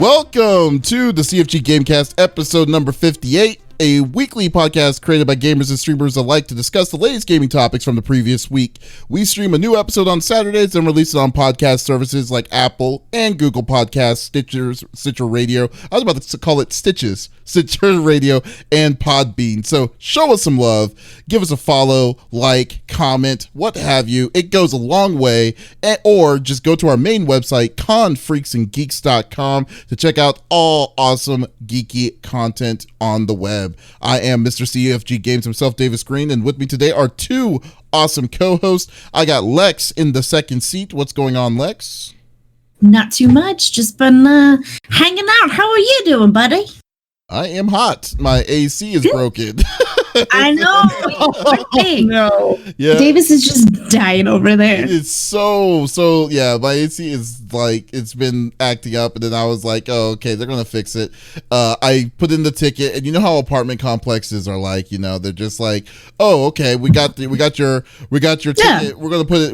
Welcome to the CFG GameCast episode number 58, a weekly podcast created by gamers and streamers alike to discuss the latest gaming topics from the previous week. We stream a new episode on Saturdays and release it on podcast services like Apple and Google Podcasts, Stitcher Radio. I was about to call it Stitcher Radio, and Podbean. So show us some love, give us a follow, like, comment, what have you. It goes a long way. Or just go to our main website, confreaksandgeeks.com, to check out all awesome geeky content on the web. I am Mr. CFG Games himself, Davis Green, and with me today are two awesome co-hosts. I got Lex in the second seat. What's going on, Lex? Not too much. Just been hanging out. How are you doing, buddy? I am hot. My AC is broken. I know. Oh, no. Yeah. Davis is just dying over there. It's so yeah, my AC is like, it's been acting up, and then I was like, oh, okay, they're gonna fix it. I put in the ticket, and you know how apartment complexes are like, you know, they're just like, oh, okay, we got your ticket. Yeah. We're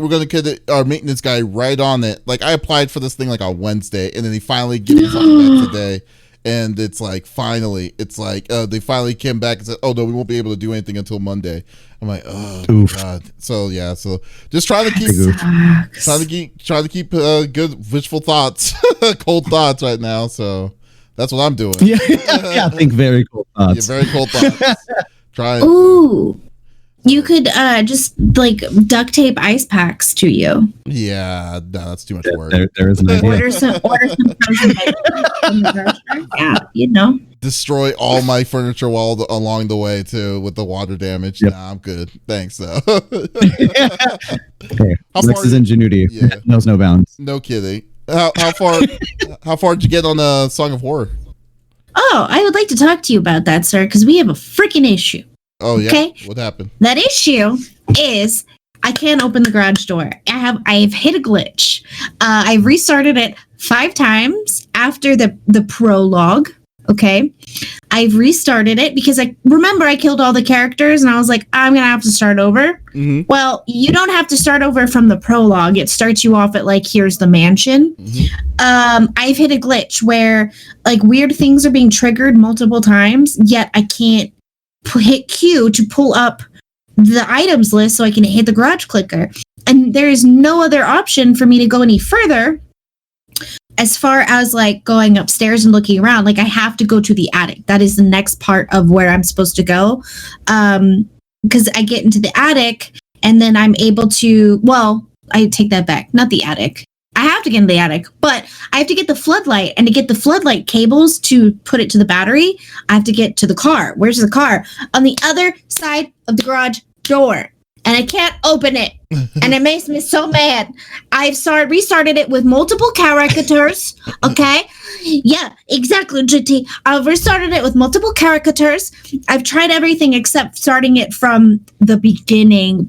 gonna get our maintenance guy right on it. Like, I applied for this thing like on Wednesday, and then he finally gave me something back today. And it's like, finally, they finally came back and said, oh, no, we won't be able to do anything until Monday. I'm like, oh, Oof. God. So, yeah, so just trying to keep good wishful thoughts, cold thoughts right now. So that's what I'm doing. Yeah, I think very cold thoughts. Yeah, very cold thoughts. Trying. Ooh. You could just like duct tape ice packs to you. Yeah, no, that's too much work. There is an idea. Order some frozen items. Yeah, you know. Destroy all my furniture along the way too with the water damage. Yep. Nah, I'm good. Thanks though. Hey, Lex's ingenuity knows no bounds. No kidding. How far did you get on Song of Horror? Oh, I would like to talk to you about that, sir, because we have a freaking issue. Oh yeah. Okay. What happened? That issue is I can't open the garage door. I've hit a glitch. I've restarted it 5 times after the prologue. Okay. I've restarted it because I killed all the characters and I was like, I'm going to have to start over. Mm-hmm. Well, you don't have to start over from the prologue. It starts you off at like, here's the mansion. Mm-hmm. I've hit a glitch where like weird things are being triggered multiple times, yet I can't hit Q to pull up the items list so I can hit the garage clicker. And there is no other option for me to go any further as far as like going upstairs and looking around. Like I have to go to the attic. That is the next part of where I'm supposed to go. Because I get into the attic and then I'm able to, well, I take that back. Not the attic. I have to get in the attic, but I have to get the floodlight, and to get the floodlight cables to put it to the battery, I have to get to the car. Where's the car? On the other side of the garage door, and I can't open it, and it makes me so mad. I've restarted it with multiple caricatures, okay? Yeah, exactly, GT. I've restarted it with multiple caricatures. I've tried everything except starting it from the beginning,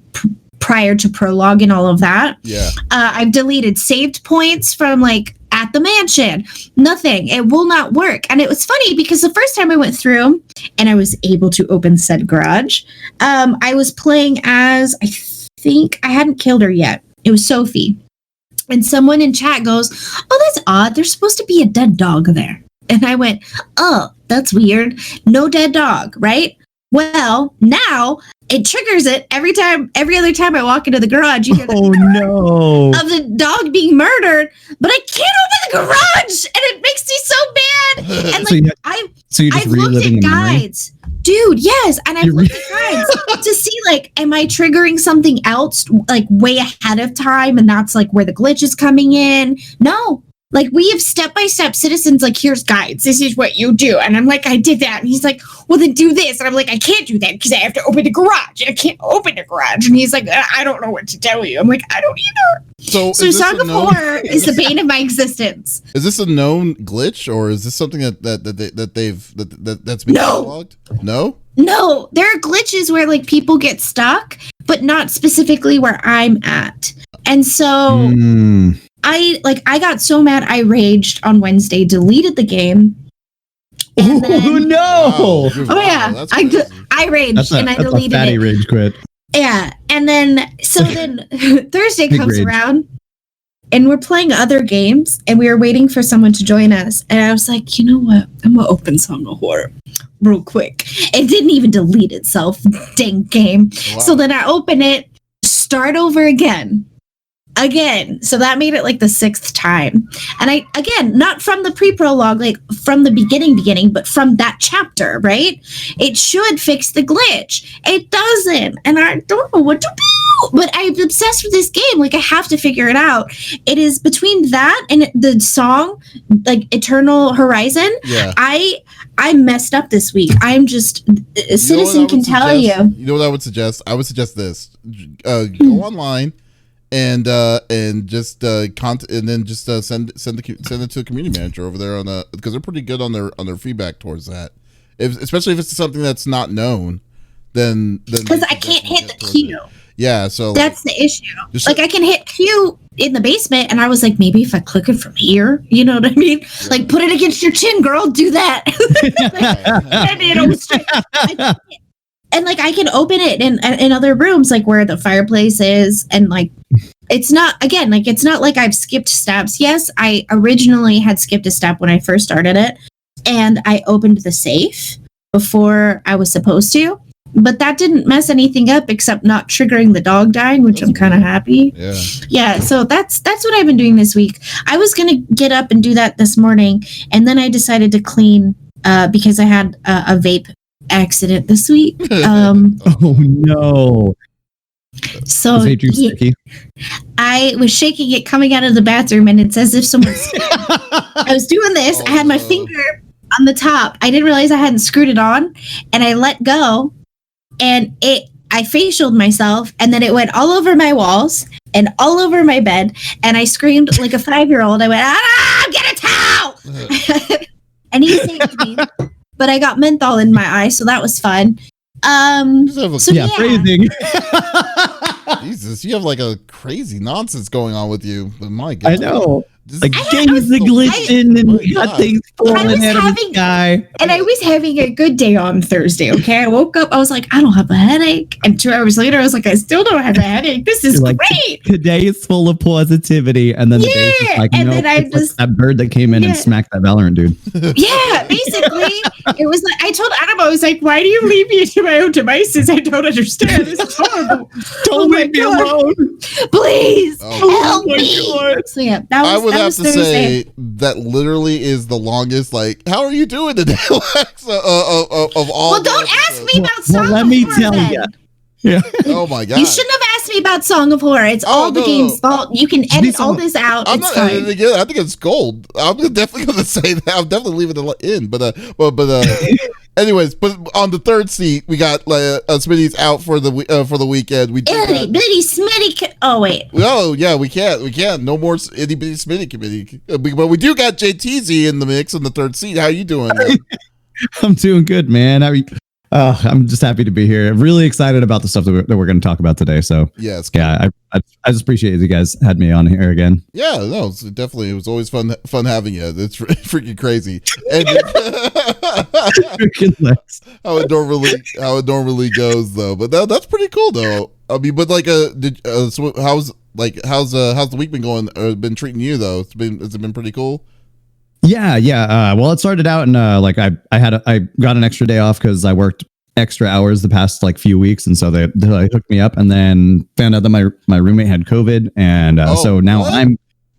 prior to prologue and all of that. Yeah. I've deleted saved points from like at the mansion. Nothing. It will not work. And it was funny because the first time I went through and I was able to open said garage, I was playing as, I think I hadn't killed her yet. It was Sophie. And someone in chat goes, oh, that's odd. There's supposed to be a dead dog there. And I went, oh, that's weird. No dead dog, right? Well, now it triggers it every other time I walk into the garage. You hear no! Of the dog being murdered, but I can't open the garage, and it makes me so mad. And like I've looked at guides, dude. Yes, and I've looked at guides to see like, am I triggering something else like way ahead of time, and that's like where the glitch is coming in? No. Like, we have step-by-step citizens, like, here's guides. This is what you do. And I'm like, I did that. And he's like, well, then do this. And I'm like, I can't do that because I have to open the garage. And I can't open the garage. And he's like, I don't know what to tell you. I'm like, I don't either. So Song of Horror is the bane of my existence. Is this a known glitch, or is this something that's been cataloged? No? No, there are glitches where, like, people get stuck, but not specifically where I'm at. And so... I got so mad I raged on Wednesday, deleted the game. And then, no! Wow. Oh yeah, I raged and I deleted fatty it. Rage quit. Yeah, and then Thursday comes around, and we're playing other games, and we were waiting for someone to join us. And I was like, you know what? I'm gonna open Song of Horror real quick. It didn't even delete itself, dang game. Wow. So then I open it, start over again. So that made it like the 6th time. And I, again, not from the pre-prologue, like from the beginning, but from that chapter, right? It should fix the glitch. It doesn't. And I don't know what to do. But I'm obsessed with this game. Like, I have to figure it out. It is between that and the song, like Eternal Horizon. Yeah. I messed up this week. I'm just, Citizen can tell you. You know what I would suggest? I would suggest this. Go online. And just send it to a community manager over there because they're pretty good on their feedback towards that. Especially if it's something that's not known, then because I can't hit the Q. Yeah, so that's the issue. Like I can hit Q in the basement, and I was like, maybe if I click it from here, you know what I mean? Yeah. Like put it against your chin, girl. Do that. And like I can open it in other rooms, like where the fireplace is, and like it's not like I've skipped steps. Yes, I originally had skipped a step when I first started it, and I opened the safe before I was supposed to, but that didn't mess anything up except not triggering the dog dying, which I'm kind of happy. Yeah. So that's what I've been doing this week. I was gonna get up and do that this morning, and then I decided to clean because I had a vape accident this week. Oh no. So I was shaking it coming out of the bathroom, and it's as if someone's I was doing this. I had my finger on the top. I didn't realize I hadn't screwed it on, and I let go, and I facialed myself, and then it went all over my walls and all over my bed, and I screamed like a 5-year-old. I went, get a towel! And he saved me. But I got menthol in my eye, so that was fun. Phrasing. Jesus, you have like a crazy nonsense going on with you. But my God, I know. Like games are glitching and we got things falling out of the sky. And I was having a good day on Thursday, okay? I woke up, I was like, I don't have a headache. And 2 hours later, I was like, I still don't have a headache. This is great. Today is full of positivity. And then the day is like, and then I just that bird that came in and smacked that Valorant dude. Yeah, basically. It was like, I told Adam, I was like, why do you leave me to my own devices? I don't understand. This is horrible. Don't leave me alone. Please help me. God. So yeah, that was have to say that literally is the longest. Like, how are you doing today, Alexa? Of all. Well, don't ask me about Song of Horror. Let me tell you. Yeah. Oh my God. You shouldn't have asked me about Song of Horror. It's all the game's fault. You can edit all this out. I'm not editing it again. I think it's gold. I'm definitely going to say that. I'm definitely leaving it in. But anyways, but on the third seat, we got Smitty's out for the weekend. We itty bitty Smitty. Oh wait. Oh yeah, we can't. No more itty bitty Smitty committee. But we do got Jtizii in the mix on the third seat. How you doing? I'm doing good, man. I'm just happy to be here. I'm really excited about the stuff that we're going to talk about today. So yes, I just appreciate you guys had me on here again. Yeah, no, it was always fun having you. It's freaking crazy. And how it normally goes though. But that's pretty cool though. I mean, but like, so how's the week been going? Or been treating you though? Has it been pretty cool? Yeah. Well, it started out and I got an extra day off because I worked extra hours the past like few weeks, and so they hooked me up, and then found out that my roommate had COVID, and so now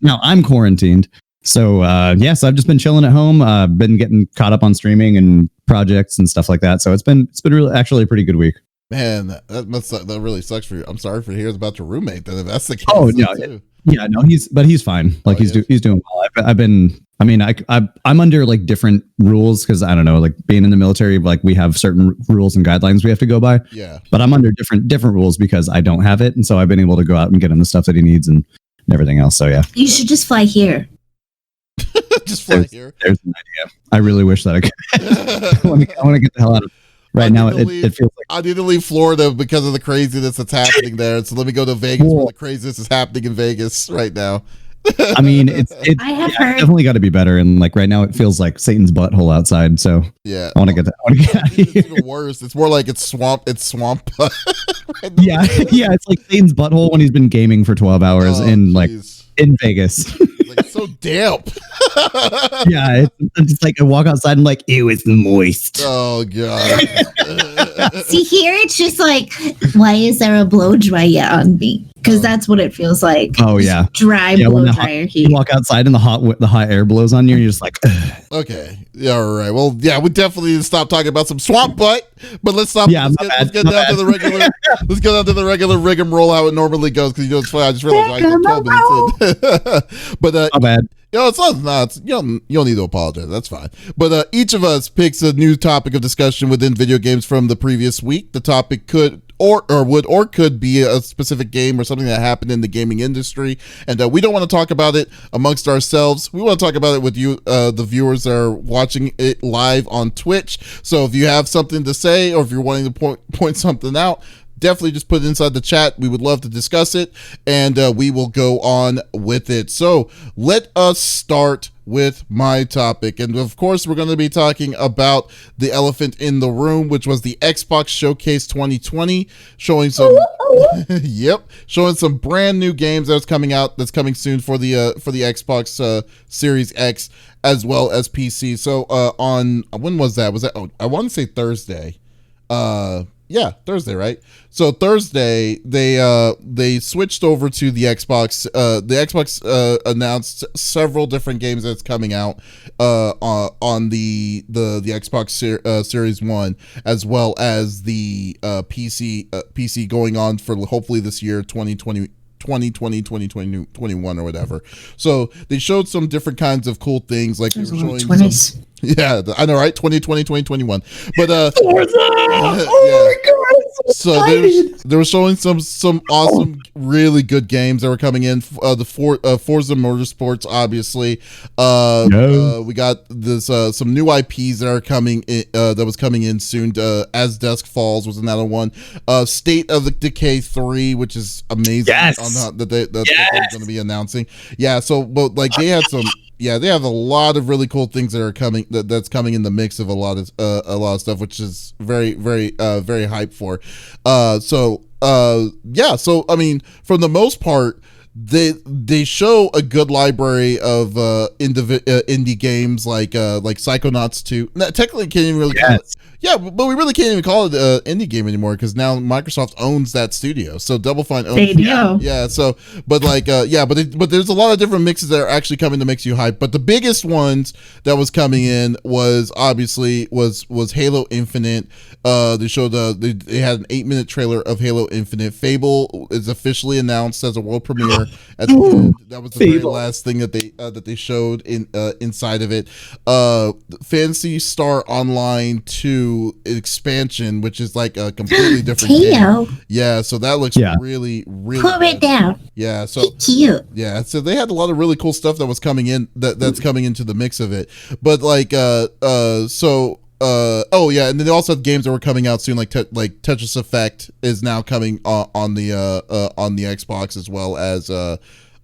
I'm quarantined. So so I've just been chilling at home. Been getting caught up on streaming and projects and stuff like that. So it's been really actually a pretty good week. Man, that really sucks for you. I'm sorry for hearing about your roommate. Then if that's the case. Oh no. Yeah, no, he's fine. Like he's doing well. I'm under like different rules because I don't know, like being in the military, like we have certain rules and guidelines we have to go by. Yeah. But I'm under different rules because I don't have it, and so I've been able to go out and get him the stuff that he needs and everything else. So yeah. You should just fly here. Here. There's an idea. I really wish that I could. I want to get the hell out of. Right now, it feels like I need to leave Florida because of the craziness that's happening there. So let me go to Vegas where the craziness is happening in Vegas right now. I mean, it's definitely got to be better. And like right now, it feels like Satan's butthole outside. So yeah, I want to get out of here. It's even worse. It's more like it's swamp. Right yeah. It's like Satan's butthole when he's been gaming for 12 hours and like. in Vegas. Like so damp. Yeah, it's just like I walk outside and like, it was moist. Oh god. See, here it's just like, why is there a blow dryer on me? Because that's what it feels like. Oh yeah, dry yeah, blow dryer heat. You walk outside and the hot air blows on you, and you're just like, ugh. Okay. Yeah, all right. Well, yeah, we definitely need to stop talking about some swamp butt, but let's stop. Yeah, let's get down to the regular. Let's get down to the regular rigmarole how it normally goes, because it's funny. I just realized I got 12 minutes in. But not bad. it's not. You don't need to apologize. That's fine. But each of us picks a new topic of discussion within video games from the previous week. The topic could could be a specific game or something that happened in the gaming industry, and we don't want to talk about it amongst ourselves. We want to talk about it with you, the viewers that are watching it live on Twitch. So if you have something to say, or if you're wanting to point something out, definitely just put it inside the chat. We would love to discuss it, and we will go on with it. So let us start with my topic. And of course, we're going to be talking about the elephant in the room, which was the Xbox Showcase 2020, showing some showing some brand new games that's coming soon for the Xbox Series X as well as PC. So on when was that? I want to say Thursday. Yeah, Thursday, right? So Thursday, they switched over to the Xbox. The Xbox announced several different games that's coming out on the Xbox Series One, as well as the PC going on for hopefully this year, 2021 or whatever. So they showed some different kinds of cool things, like they were showing some, yeah, I know, right? 2020, 2021. But yeah. Oh my god. So they were showing some awesome, really good games that were coming in. The Forza Motorsports, obviously. We got this some new IPs that are coming in, that was coming in soon. As Dusk Falls was another one. State of the Decay 3, which is amazing. Yes. That they're going to be announcing. Yeah. So, but like they had some. Yeah, they have a lot of really cool things that are coming. That's coming in the mix of a lot of stuff, which is very, very, very hyped for. So I mean, for the most part, they show a good library of indie games like Psychonauts 2. Now, technically, can't even really call it. Yeah, but we really can't even call it an indie game anymore, because now Microsoft owns that studio. So Double Fine owns. They do. Yeah. So, but like, but there's a lot of different mixes that are actually coming to make you hype. But the biggest ones that was coming in was obviously was Halo Infinite. They showed they had an 8-minute trailer of Halo Infinite. Fable is officially announced as a world premiere at the end. That was the very last thing that they showed inside of it. Phantasy Star Online 2 expansion, which is like a completely different game. Yeah, so that looks really, really put it down. Yeah, so cute. Yeah, so they had a lot of really cool stuff that was coming in that's coming into the mix of it. But like and then they also have games that were coming out soon, like Tetris Effect is now coming on the Xbox, as well as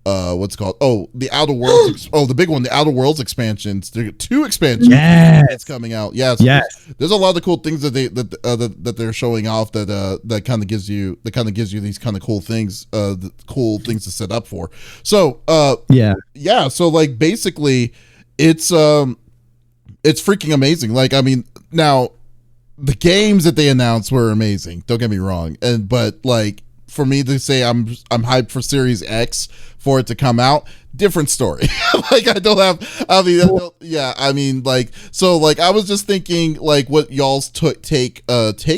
what's it called? Oh, the Outer Worlds. The big one, the Outer Worlds expansions. There are 2 expansions. It's coming out. Yes. There's a lot of cool things that they're showing off that kind of gives you these kind of cool things, cool things to set up for. So So like basically, it's freaking amazing. Like, I mean, now the games that they announced were amazing. Don't get me wrong, but like, for me to say I'm hyped for Series X for it to come out, different story. Like, I was just thinking like what y'all's take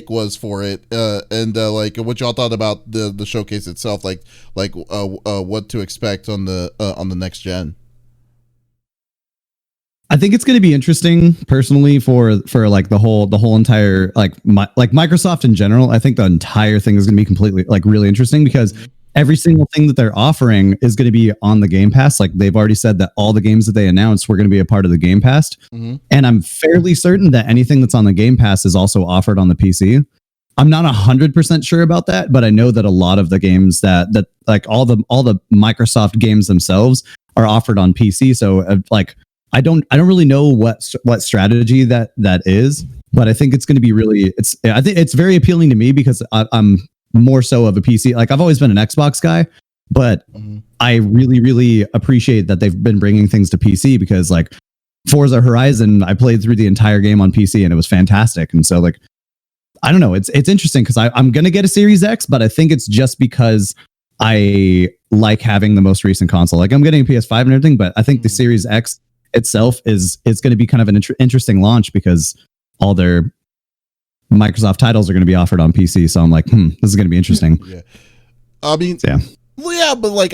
was for it, and like what y'all thought about the showcase itself, like what to expect on the next gen. I think it's going to be interesting personally for like the whole entire like Microsoft in general. I think the entire thing is going to be completely like really interesting, because every single thing that they're offering is going to be on the Game Pass. Like, they've already said that all the games that they announced were going to be a part of the Game Pass. And I'm fairly certain that anything that's on the Game Pass is also offered on the PC. I'm not 100% sure about that, but I know that a lot of the games that like all the Microsoft games themselves are offered on PC. So like, I don't really know what strategy that is, but I think it's going to be I think it's very appealing to me, because I'm more so of a PC. Like, I've always been an Xbox guy, But I really, really appreciate that they've been bringing things to PC, because like Forza Horizon, I played through the entire game on PC and it was fantastic. And so like, I don't know, it's interesting because I'm going to get a Series X, but I think it's just because I like having the most recent console. Like I'm getting a PS5 and everything, but I think the Series X itself it's going to be kind of an interesting launch because all their Microsoft titles are going to be offered on PC. So I'm like, this is going to be interesting. Yeah. I mean, yeah, but like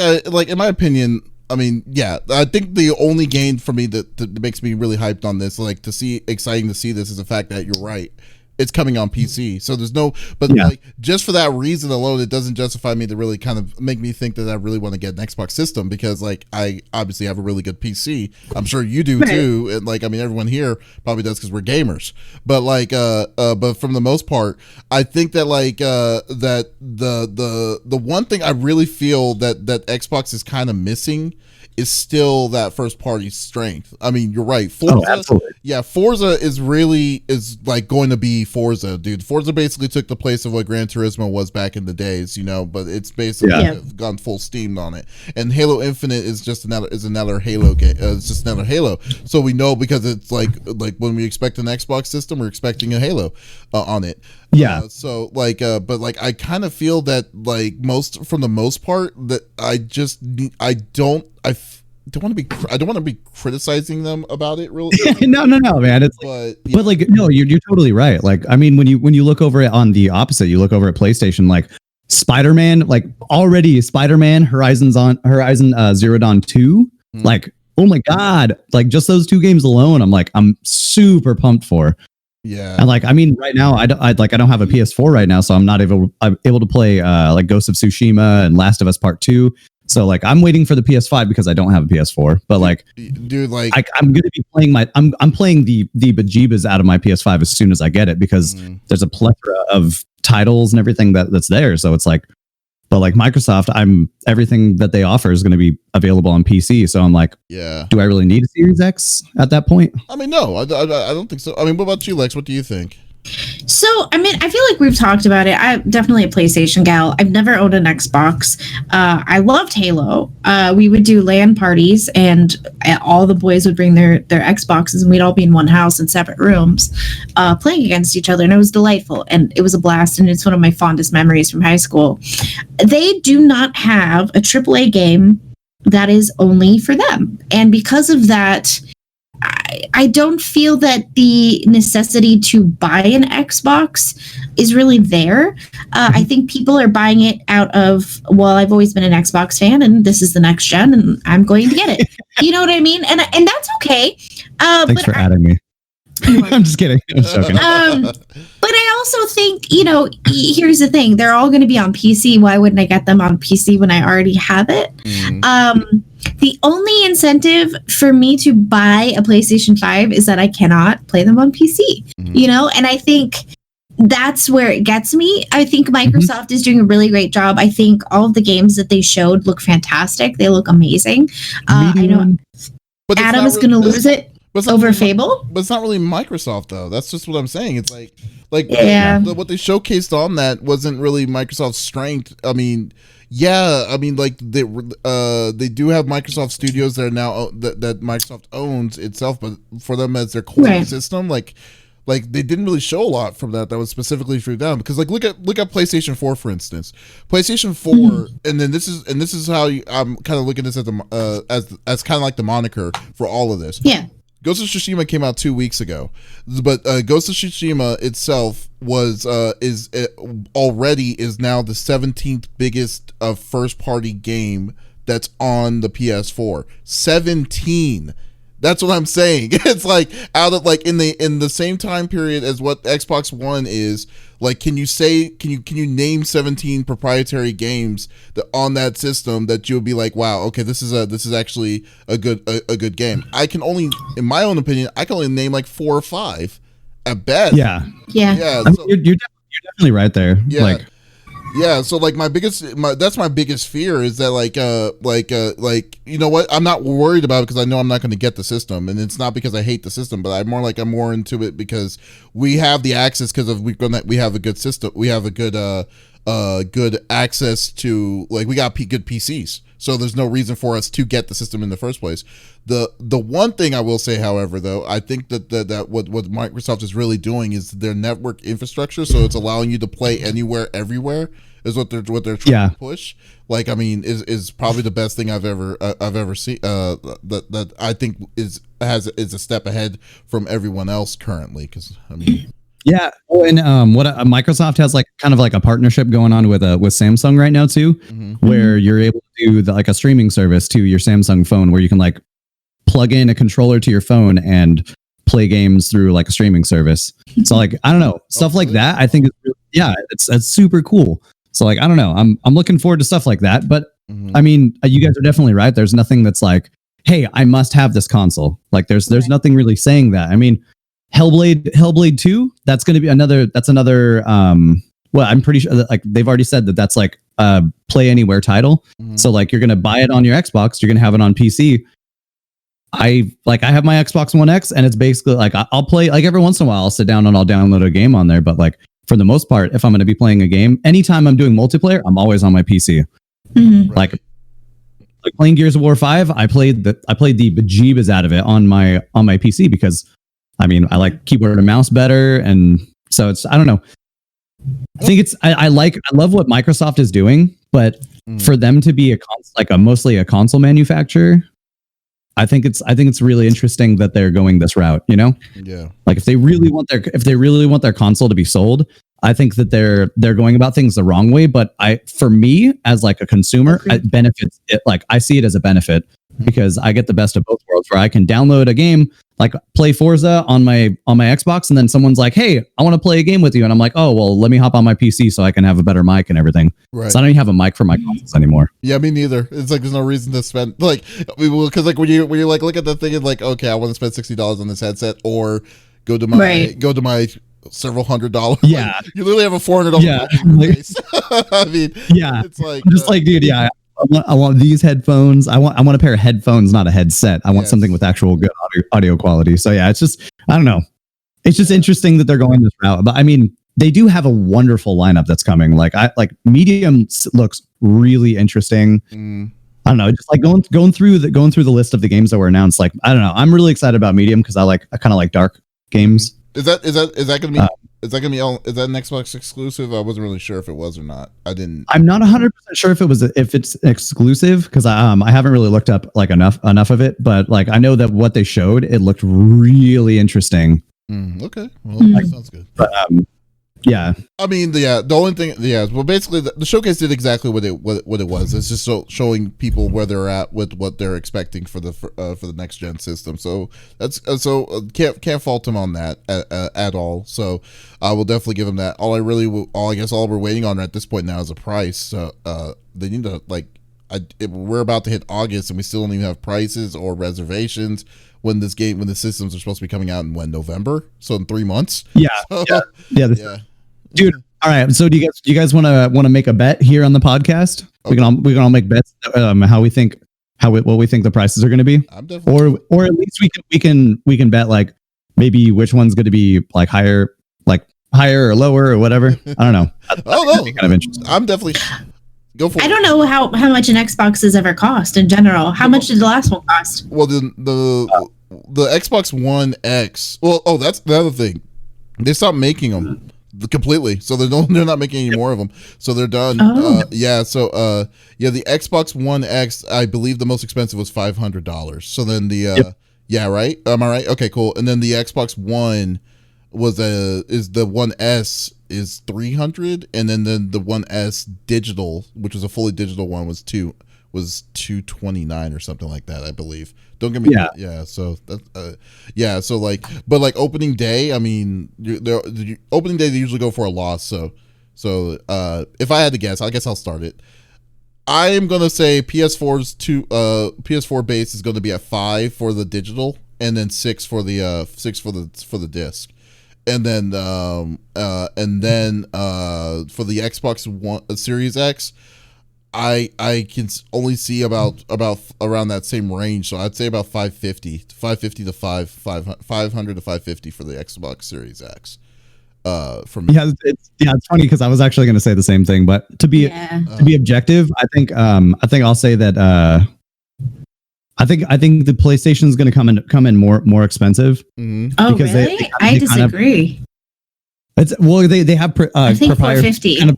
in my opinion, I mean, yeah, I think the only game for me that makes me really hyped on this, like exciting to see this, is the fact that you're right. It's coming on PC. So there's no, but like just for that reason alone, it doesn't justify me to really kind of make me think that I really want to get an Xbox system, because like I obviously have a really good PC. I'm sure you do too. And like, I mean, everyone here probably does because we're gamers, but like, but from the most part, I think that like, that the one thing I really feel that Xbox is kind of missing is still that first party strength. I mean, you're right. Forza, Forza is like going to be Forza, dude. Forza basically took the place of what Gran Turismo was back in the days, you know, but it's basically gone full steam on it. And Halo Infinite is just another Halo game. It's just another Halo. So we know, because it's like when we expect an Xbox system, we're expecting a Halo on it. Yeah. So like, but like, I kind of feel that like for the most part that I don't want to be criticizing them about it really. no, man. It's but like, no, you're totally right. Like, I mean, when you look over it on the opposite, you look over at PlayStation, like Spider-Man, like already Spider-Man Horizon Zero Dawn 2, like, oh my God, like just those two games alone, I'm super pumped for. Yeah. And like, I mean, right now I don't have a PS4 right now, so I'm able to play like Ghost of Tsushima and Last of Us Part 2. So like, I'm waiting for the PS5 because I don't have a PS4. But like, dude, like I'm gonna be playing I'm playing the bejeebas out of my PS5 as soon as I get it, because there's a plethora of titles and everything that's there. So it's like, but like Microsoft, everything that they offer is going to be available on PC. So I'm like, do I really need a Series X at that point? I mean, no, I don't think so. I mean, what about you, Lex? What do you think? So, I mean, I feel like we've talked about it. I'm definitely a PlayStation gal. I've never owned an Xbox. I loved Halo. We would do LAN parties, and all the boys would bring their Xboxes, and we'd all be in one house in separate rooms, playing against each other, and it was delightful, and it was a blast, and it's one of my fondest memories from high school. They do not have a AAA game that is only for them, and because of that, I don't feel that the necessity to buy an Xbox is really there. I think people are buying it out of, well, I've always been an Xbox fan and this is the next gen and I'm going to get it. You know what I mean? And that's okay. Thanks for adding me. I'm just kidding. I'm joking. But I also think, here's the thing. They're all going to be on PC. Why wouldn't I get them on PC when I already have it? The only incentive for me to buy a PlayStation 5 is that I cannot play them on PC, and I think that's where it gets me. I think Microsoft is doing a really great job. I think all of the games that they showed look fantastic. They look amazing. I know Adam is going to lose it over Fable. But it's not really Microsoft, though. That's just what I'm saying. It's like what they showcased on that wasn't really Microsoft's strength. I mean, like they do have Microsoft Studios that are now that Microsoft owns itself, but for them as their core system, like they didn't really show a lot from that was specifically for them. Because like look at PlayStation 4, for instance. PlayStation 4, and then this is how I'm kind of looking at this as kind of like the moniker for all of this. Yeah. Ghost of Tsushima came out 2 weeks ago, but Ghost of Tsushima itself is already now the 17th biggest first party game that's on the PS4. 17. That's what I'm saying. It's like out of like in the same time period as what Xbox One is. Like, can you name 17 proprietary games that on that system that you would be like, wow, okay, this is actually a good game. I can only, in my own opinion, name like 4 or 5 at best. Yeah. Yeah. I mean, you're definitely right there. Yeah. Like, yeah, so like that's my biggest fear is that like you know what, I'm not worried about it because I know I'm not going to get the system, and it's not because I hate the system, but I'm more into it because we have the access because we have a good system, we have a good good access to, like, we got good PCs, so there's no reason for us to get the system in the first place. The one thing I will say, however, though, I think that what Microsoft is really doing is their network infrastructure, so it's allowing you to play anywhere, everywhere, is what they're trying to push. Like, I mean, is probably the best thing I've ever seen. That I think is a step ahead from everyone else currently, because I mean. Yeah, and what Microsoft has, like, kind of like a partnership going on with Samsung right now too, where you're able to do like a streaming service to your Samsung phone, where you can like plug in a controller to your phone and play games through like a streaming service. So like, I don't know, stuff like that. I think it's super cool. So like, I don't know, I'm looking forward to stuff like that. But I mean, you guys are definitely right. There's nothing that's like, hey, I must have this console. Like, there's nothing really saying that. I mean, Hellblade 2, that's going to be another well, I'm pretty sure that, like, they've already said that that's like a play anywhere title. So like, you're going to buy it on your Xbox, you're going to have it on PC. I have my Xbox One X, and it's basically like, I'll play, like, every once in a while I'll sit down and I'll download a game on there, but like, for the most part, if I'm going to be playing a game, anytime I'm doing multiplayer, I'm always on my PC. Like playing Gears of War 5, I played the bejeebas out of it on my PC, because I mean, I like keyboard and mouse better, and so it's, I don't know. I think I love what Microsoft is doing, but for them to be mostly a console manufacturer, I think it's really interesting that they're going this route. You know, like, if they really want their console to be sold, I think that they're going about things the wrong way. But for me, as like a consumer, it benefits it. Like, I see it as a benefit, because I get the best of both worlds, where I can download a game, like play Forza on my Xbox, and then someone's like, hey, I want to play a game with you, and I'm like, oh, well, let me hop on my PC so I can have a better mic and everything. Right. So I don't even have a mic for my consoles anymore. Yeah, me neither. It's like, there's no reason to spend, like, because like when you like look at the thing and like, okay, I want to spend $60 on this headset, or go to my several $100. Yeah, like, you literally have a $400. Yeah, I mean, yeah, it's like, I'm just like, dude, yeah. I want these headphones. I want a pair of headphones, not a headset. I want something with actual good audio quality. So yeah, it's just, I don't know. It's just interesting that they're going this route. But I mean, they do have a wonderful lineup that's coming. Like, Medium looks really interesting. I don't know, just like going through the list of the games that were announced. Like, I don't know, I'm really excited about Medium, because I kind of like dark games. Is that gonna be? Is that an Xbox exclusive? I wasn't really sure if it was or not. I'm not 100% sure if it's exclusive, because I haven't really looked up like enough of it. But like, I know that what they showed, it looked really interesting. Okay, well, that sounds good. But yeah, I mean, the only thing, well, basically the showcase did exactly what it was. It's just showing people where they're at with what they're expecting for the next gen system. So that's can't fault them on that at all. So I will definitely give them that. All we're waiting on at this point now is a price. So they need to, like, we're about to hit August and we still don't even have prices or reservations when the systems are supposed to be coming out in November. So in 3 months. Yeah. Dude, all right. So do you guys want to make a bet here on the podcast? Okay. We can all make bets what we think the prices are going to be. I'm definitely, or at least we can bet, like, maybe which one's going to be like higher or lower or whatever. I don't know. No. Kind of interesting. I'm definitely go for it. I don't know how much an Xbox has ever cost in general. How much did the last one cost? Well, the Xbox One X. Well, that's the other thing. They stopped making them completely, so they're not making any more of them. So they're done. The Xbox One X, I believe the most expensive was $500. So then right? Am I right? Okay, cool. And then the Xbox One is the One S is $300, and then the One S digital, which was a fully digital one, was $229 or something like that, I believe. Don't get me so that so like, but like opening day, I mean, opening day they usually go for a loss. So if I had to guess, I guess I'll start it. I am gonna say PS4 base is going to be at $5 for the digital, and then $6 for the disc, and then for the Xbox One Series X, I can only see about around that same range. So I'd say about 500 to 550 for the Xbox Series X. from me. It's funny because I was actually going to say the same thing, but to be objective, I think I'll say that I think the PlayStation is going to come in more expensive. Mm-hmm. Oh, because really? I disagree. They have I think 450.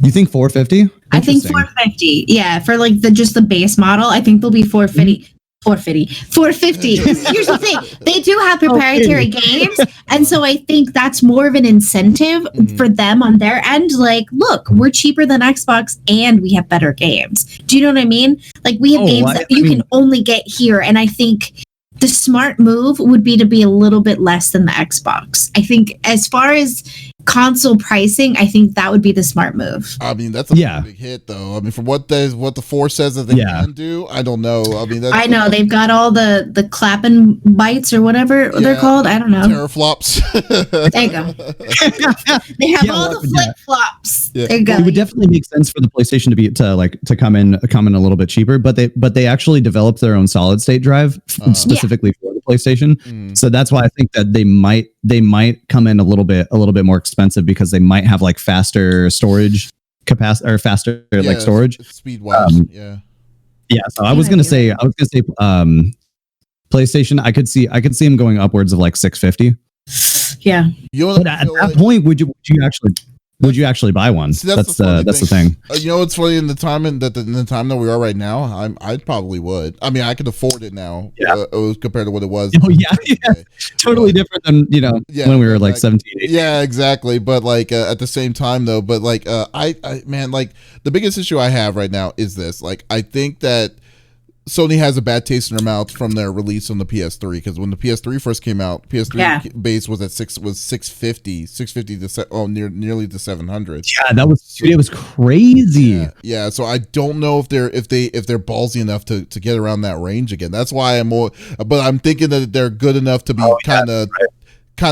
You think 450? I think 450. Yeah, for like just the base model, I think they'll be 450. 450. Here's the thing. They do have proprietary games. And so I think that's more of an incentive for them on their end. Like, look, we're cheaper than Xbox and we have better games. Do you know what I mean? Like, we have games that you can only get here. And I think the smart move would be to be a little bit less than the Xbox. I think as far as console pricing, I think that would be the smart move. I mean, that's a big hit, though. I mean, from what the 4 says that they can do, I don't know. I mean, I know they've got all the clapping bites or whatever they're called. I don't know. Teraflops. There you go. They have all the flip flops. Yeah. There you go. It would definitely make sense for the PlayStation to come in a little bit cheaper, but they actually developed their own solid state drive specifically for the PlayStation. So that's why I think that they might come in a little bit more expensive because they might have like faster storage capacity or faster like storage speed wise. So I was gonna say PlayStation. I could see them going upwards of like 650. Yeah. But at that point, would you actually buy one? See, that's the thing. You know what's funny in the time that we are right now, I probably would. I mean, I could afford it now. Compared to what it was. Oh yeah. Totally different than when we were like 17. 18. Yeah, exactly. But like at the same time though, but like I man, like the biggest issue I have right now is this. Like I think that Sony has a bad taste in their mouth from their release on the PS3 because when the PS3 first came out, PS3 base was at 650 to nearly to 700. Yeah, it was crazy. Yeah, so I don't know if they're ballsy enough to get around that range again. That's why but I'm thinking that they're good enough to be kind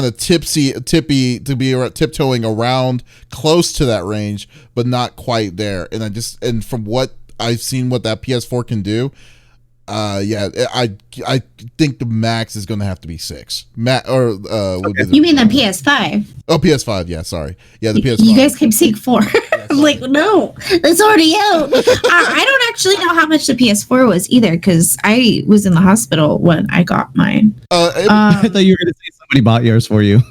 of tippy to be tiptoeing around close to that range, but not quite there. And from what I've seen, what that PS4 can do. I think the max is going to have to be 6. You mean the PS5? Oh, PS5. Yeah, sorry. Yeah, the PS5. You guys keep saying 4. I'm like, no, it's already out. I don't actually know how much the PS4 was either because I was in the hospital when I got mine. I thought you were going to say somebody bought yours for you.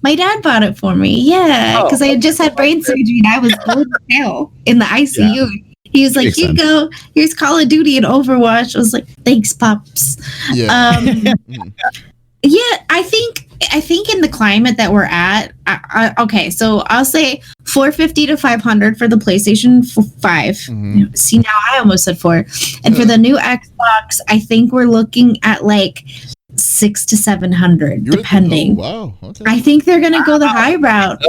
My dad bought it for me. Yeah, because I had just had brain surgery and I was going to hell in the ICU. Yeah. He was like, "Here you go. Here's Call of Duty and Overwatch." I was like, "Thanks, pops." Yeah. I think in the climate that we're at, okay, so I'll say 450 to 500 for the PlayStation 5. Mm-hmm. See, now I almost said 4. And for the new Xbox, I think we're looking at like 600 to 700, depending. Oh, wow. Okay. I think they're gonna go the high route.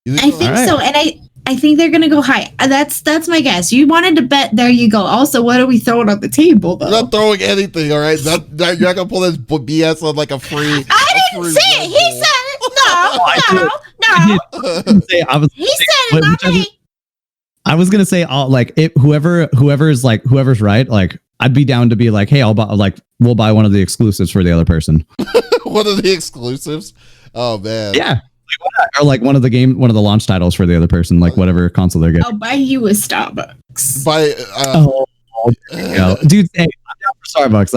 I think so, and I think they're gonna go high. That's my guess. You wanted to bet. There you go. Also, what are we throwing on the table, though? You're not throwing anything, all right? You're not gonna pull this BS on like a free. I didn't say it. He said it. No. He said it, not me. I was gonna say, whoever's right. Like, I'd be down to be like, hey, we'll buy one of the exclusives for the other person. One of the exclusives? Oh man. Yeah. Or like one of the launch titles for the other person, like whatever console they're getting. I'll buy you a Starbucks. Dude, hey, I'm down for Starbucks.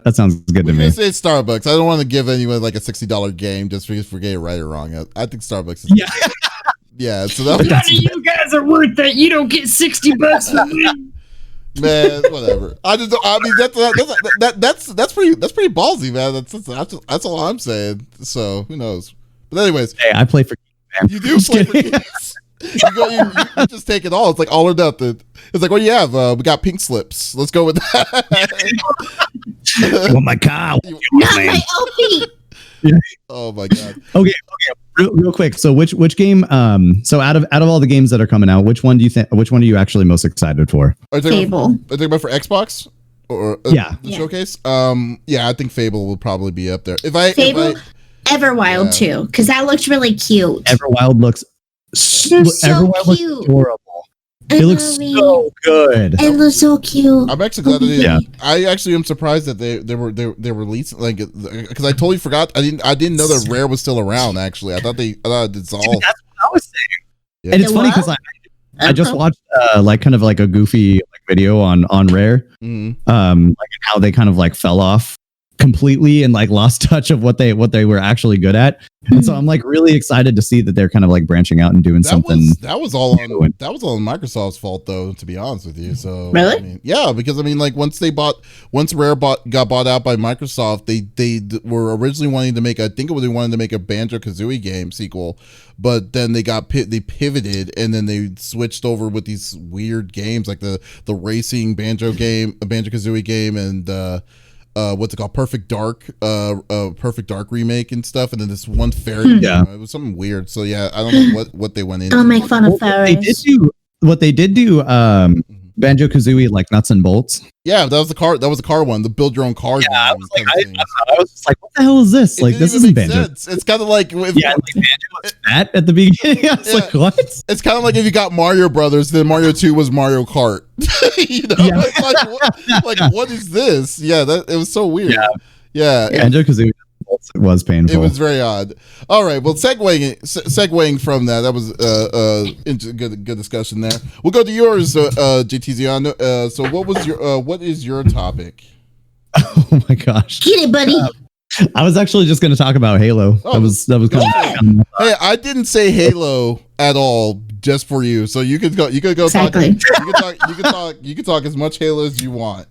That sounds good to me. Say Starbucks. I don't want to give anyone like a $60 game just because we get it right or wrong. I think Starbucks is yeah. So none of you guys are worth that. You don't get $60 from me. Man, whatever. I mean, that's pretty ballsy, man. That's all I'm saying. So who knows? But anyways, hey, I play for games, man. You do play for games. You just take it all. It's like all or nothing. It's like, what do you have? We got pink slips. Let's go with that. You want my car? Not my LP. Yeah. Oh my god. Okay. Real quick. So which game? So out of all the games that are coming out, which one are you actually most excited for? Fable. Are you thinking about for Xbox or the showcase? I think Fable will probably be up there. Everwild too, because that looked really cute. Everwild looks so cute. Looks adorable. It looks so good. It looks so cute. I'm actually glad that Yeah. I actually am surprised that they were releasing, like, because I totally forgot. I didn't know that Rare was still around. Actually, I thought it dissolved. Dude, that's what I was saying. Yeah. And it's funny because I just watched like kind of like a goofy like video on Rare, like how they kind of like fell off completely and like lost touch of what they were actually good at. And so I'm like really excited to see that they're kind of like branching out and doing something. That was all on Microsoft's fault, though, to be honest with you. So really, I mean, yeah, because I mean, like once Rare got bought out by Microsoft, they were originally wanting to make, I think they wanted to make a Banjo-Kazooie game sequel, but then they pivoted and then they switched over with these weird games like the racing Banjo-Kazooie game, and what's it called, Perfect Dark remake and stuff, and then this one fairy game. It was something weird. So yeah, I don't know what they went into. Don't make fun of fairies. What they did do Banjo-Kazooie like nuts and bolts. Yeah, that was the car one, the build your own car. Yeah, I was just like, what the hell is this? Like, this isn't Banjo. It's kind of like Banjo was fat at the beginning. I was like, what? It's kind of like if you got Mario Brothers, then Mario 2 was Mario Kart. You know, it's like what is this? Yeah, it was so weird. Yeah. Banjo-Kazooie was painful. It was very odd. All right, well, segueing from that was into good discussion there. We'll go to yours, Jtizii. So what is your topic? Oh my gosh, get it, buddy. I was actually just going to talk about Halo. That was kind of. Hey, I didn't say Halo at all, just for you. So you could go. Exactly. You can talk as much Halo as you want.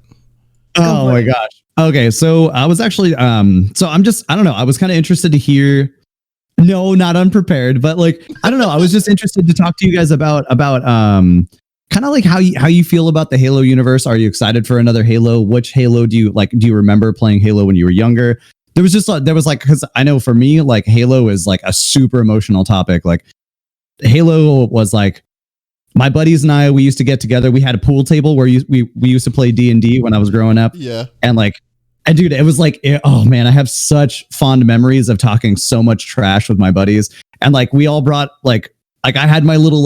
Oh my gosh. Okay, so I was actually so I don't know, I was kind of interested to hear, no, not unprepared, but like I don't know, I was just interested to talk to you guys about kind of like how you feel about the Halo universe. Are you excited for another Halo? Which Halo do you remember playing Halo when you were younger? There was because I know for me, like Halo is like a super emotional topic. Like Halo was like, my buddies and I, we used to get together. We had a pool table where we used to play D&D when I was growing up. Yeah. And dude, it was like, oh man, I have such fond memories of talking so much trash with my buddies. And like, we all brought like I had my little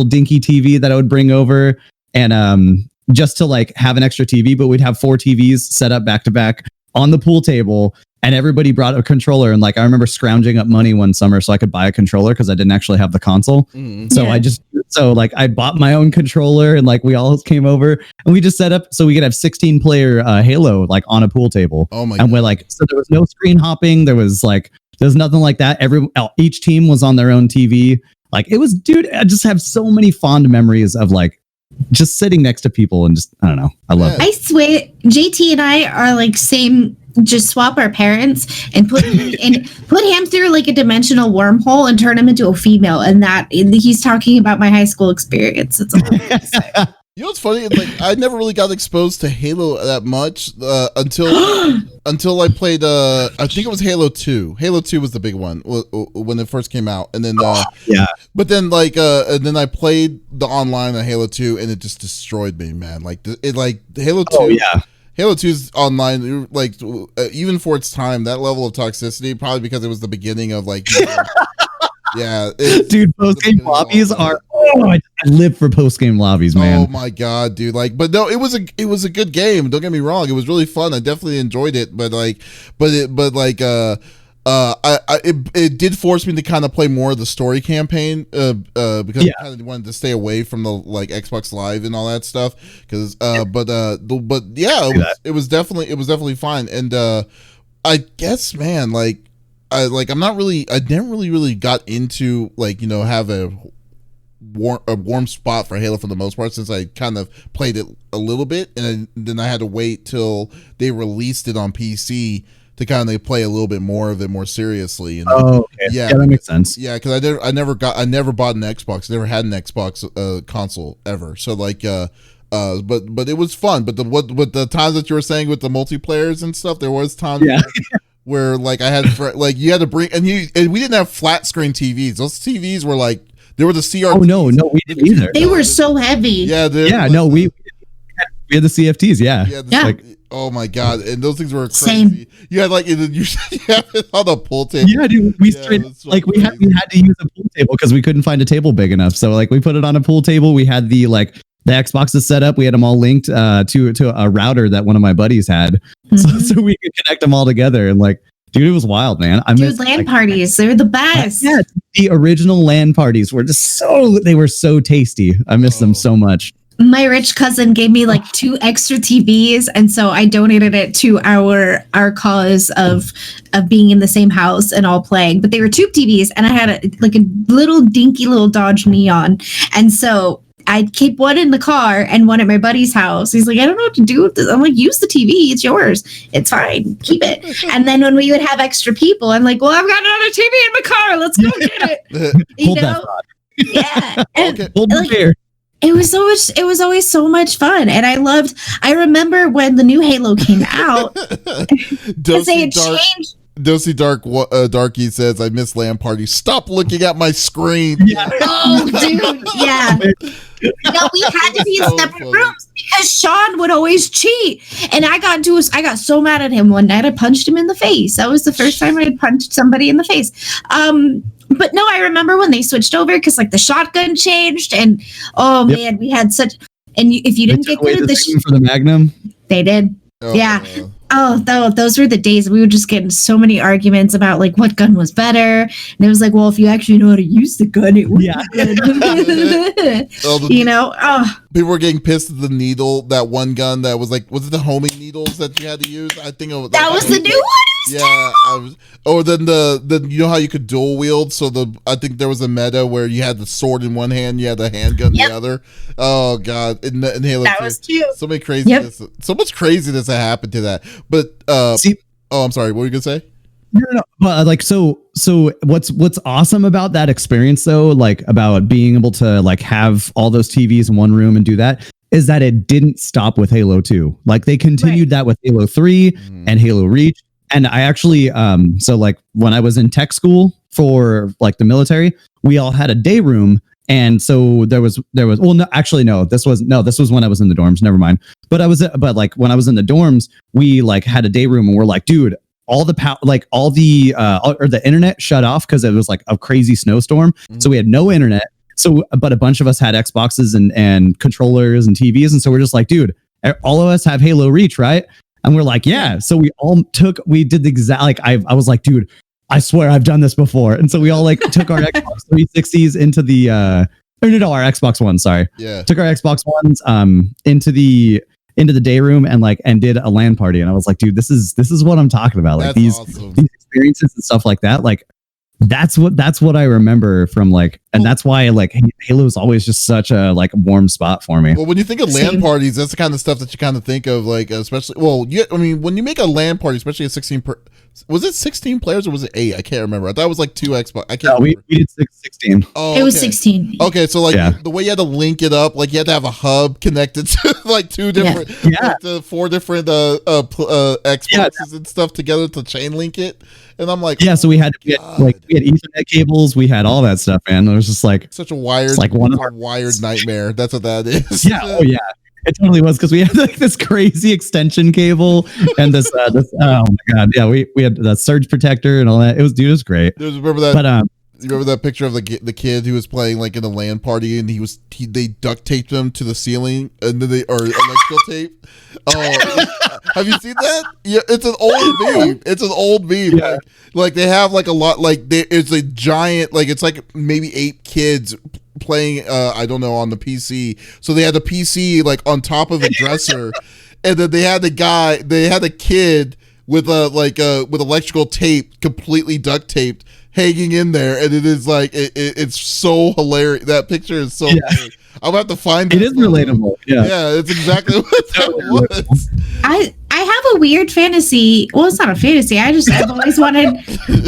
dinky TV that I would bring over, and just to like have an extra TV, but we'd have 4 TVs set up back to back on the pool table. And everybody brought a controller, and like I remember scrounging up money one summer so I could buy a controller because I didn't actually have the console. So I bought my own controller, and like we all came over and we just set up so we could have 16-player Halo like on a pool table. Oh my! And we're like, so there was no screen hopping. There's nothing like that. Each team was on their own TV. Like it was, dude. I just have so many fond memories of like just sitting next to people and just I don't know. I love it. I swear, JT and I are like same. Just swap our parents and put him through like a dimensional wormhole and turn him into a female, and he's talking about my high school experience. It's a You know what's funny? Like I never really got exposed to Halo that much until I played. I think it was Halo 2. Halo 2 was the big one when it first came out, and then yeah. But then and then I played the online on Halo 2, and it just destroyed me, man. Like Halo 2. Oh yeah. Halo 2's online, like even for its time, that level of toxicity, probably because it was the beginning of like, yeah, dude, post game lobbies are. Oh, I live for post game lobbies, man. Oh my god, dude! Like, but no, it was a good game. Don't get me wrong, it was really fun. I definitely enjoyed it, it did force me to kind of play more of the story campaign because I kind of wanted to stay away from the like Xbox Live and all that stuff. Because it was definitely fine. And I guess, man, I never really got into like, you know, have a warm spot for Halo for the most part, since I kind of played it a little bit, and then I had to wait till they released it on PC to kind of play a little bit more of it more seriously. You know? Oh, okay. Yeah, that makes sense. Yeah, because I never bought an Xbox. Never had an Xbox console ever. So like, but it was fun. But the times that you were saying with the multiplayers and stuff, there was times where like I had like you had to bring and we didn't have flat screen TVs. Those TVs were like they were the CRT. Oh no, we didn't either. They were so heavy. Yeah, we had the CFTs. Yeah. Oh my god! And those things were crazy. Same. You had like you had it on the pool table. Yeah, dude. We had to use a pool table because we couldn't find a table big enough. So like we put it on a pool table. We had the Xboxes set up. We had them all linked to a router that one of my buddies had, so we could connect them all together. And like, dude, it was wild, man. I miss LAN parties. They were the best. Yeah, the original LAN parties were just they were so tasty. I miss them so much. My rich cousin gave me like 2 extra TVs, and so I donated it to our cause of being in the same house and all playing. But they were tube TVs, and I had a little dinky little Dodge Neon, and so I'd keep one in the car and one at my buddy's house. He's like, I don't know what to do with this. I'm like, use the TV. It's yours. It's fine. Keep it. And then when we would have extra people, I'm like, well, I've got another TV in my car. Let's go get it. Hold that thought. Yeah. And, Okay. Hold the beer. it was always so much fun. And I remember when the new Halo came out, because they had changed. Dosey Darky says, I miss LAN parties. Stop looking at my screen. Yeah. Oh, dude. Yeah. No, we had to be in separate rooms because Sean would always cheat. And I got so mad at him one night. I punched him in the face. That was the first time I had punched somebody in the face. But no, I remember when they switched over because like the shotgun changed, and man, we had such. And if you didn't get good at the for the Magnum, they did. Yeah. Those were the days we would just get in so many arguments about like what gun was better, and it was like, well, if you actually know how to use the gun, it would be good. People were getting pissed at the needle, that one gun that was like, was it the homing needles that you had to use? I think it was that was the new one. Yeah, then you know how you could dual wield. So I think there was a meta where you had the sword in one hand, you had the handgun in the other. Oh god, in Halo that 2, was cute. so many craziness, so much craziness that happened to that. But I'm sorry, what were you gonna say? No. But like, so what's awesome about that experience though, like about being able to like have all those TVs in one room and do that, is that it didn't stop with Halo 2. Like they continued that with Halo 3 and Halo Reach. And I actually, so like when I was in tech school for like the military, we all had a day room. And so there was, well, no, actually, no, this was when I was in the dorms. Never mind. But when I was in the dorms, we like had a day room and we're like, dude, all the the internet shut off because it was like a crazy snowstorm. So we had no internet. So, but a bunch of us had Xboxes and controllers and TVs. And so we're just like, dude, all of us have Halo Reach, right? And we're like, yeah. So we did the exact, like, I was like, dude, I swear I've done this before. And so we all like took our Xbox 360s into the, our Xbox One, sorry. Yeah. Took our Xbox Ones, into the day room and did a LAN party. And I was like, dude, this is what I'm talking about. Like these experiences and stuff like that. Like, that's what I remember from like, and that's why like Halo is always just such a like warm spot for me. Well, when you think of LAN parties, that's the kind of stuff that you kind of think of, like, especially, when you make a LAN party, especially a 16 was it 16 players or was it 8? I can't remember. I thought it was like 2 Xbox. I can't remember. We did 16. Oh, it was 16. Okay, so like the way you had to link it up, like you had to have a hub connected to like 2 different, like the 4 different Xboxes and stuff together to chain link it. And I'm like, so we had Ethernet cables, we had all that stuff, man. It was just like such a wired, like wired nightmare. That's what that is. Yeah, oh yeah, it totally was, because we had like this crazy extension cable and this oh my god, yeah, we had that surge protector and all that. It was great. Remember that? But you remember that picture of the kid who was playing like in a LAN party and they duct taped him to the ceiling and then electrical tape. Oh, have you seen that? Yeah, it's an old meme. Yeah. Like they have like a lot, like it's a giant, like it's like maybe 8 kids playing I don't know, on the PC. So they had the PC like on top of a dresser and then they had the kid with with electrical tape completely duct taped hanging in there, and it is like it's so hilarious. That picture is so hilarious. I'm gonna have to find it. It is relatable. Yeah, it's exactly what that was. I have a weird fantasy. Well, it's not a fantasy. I've always wanted.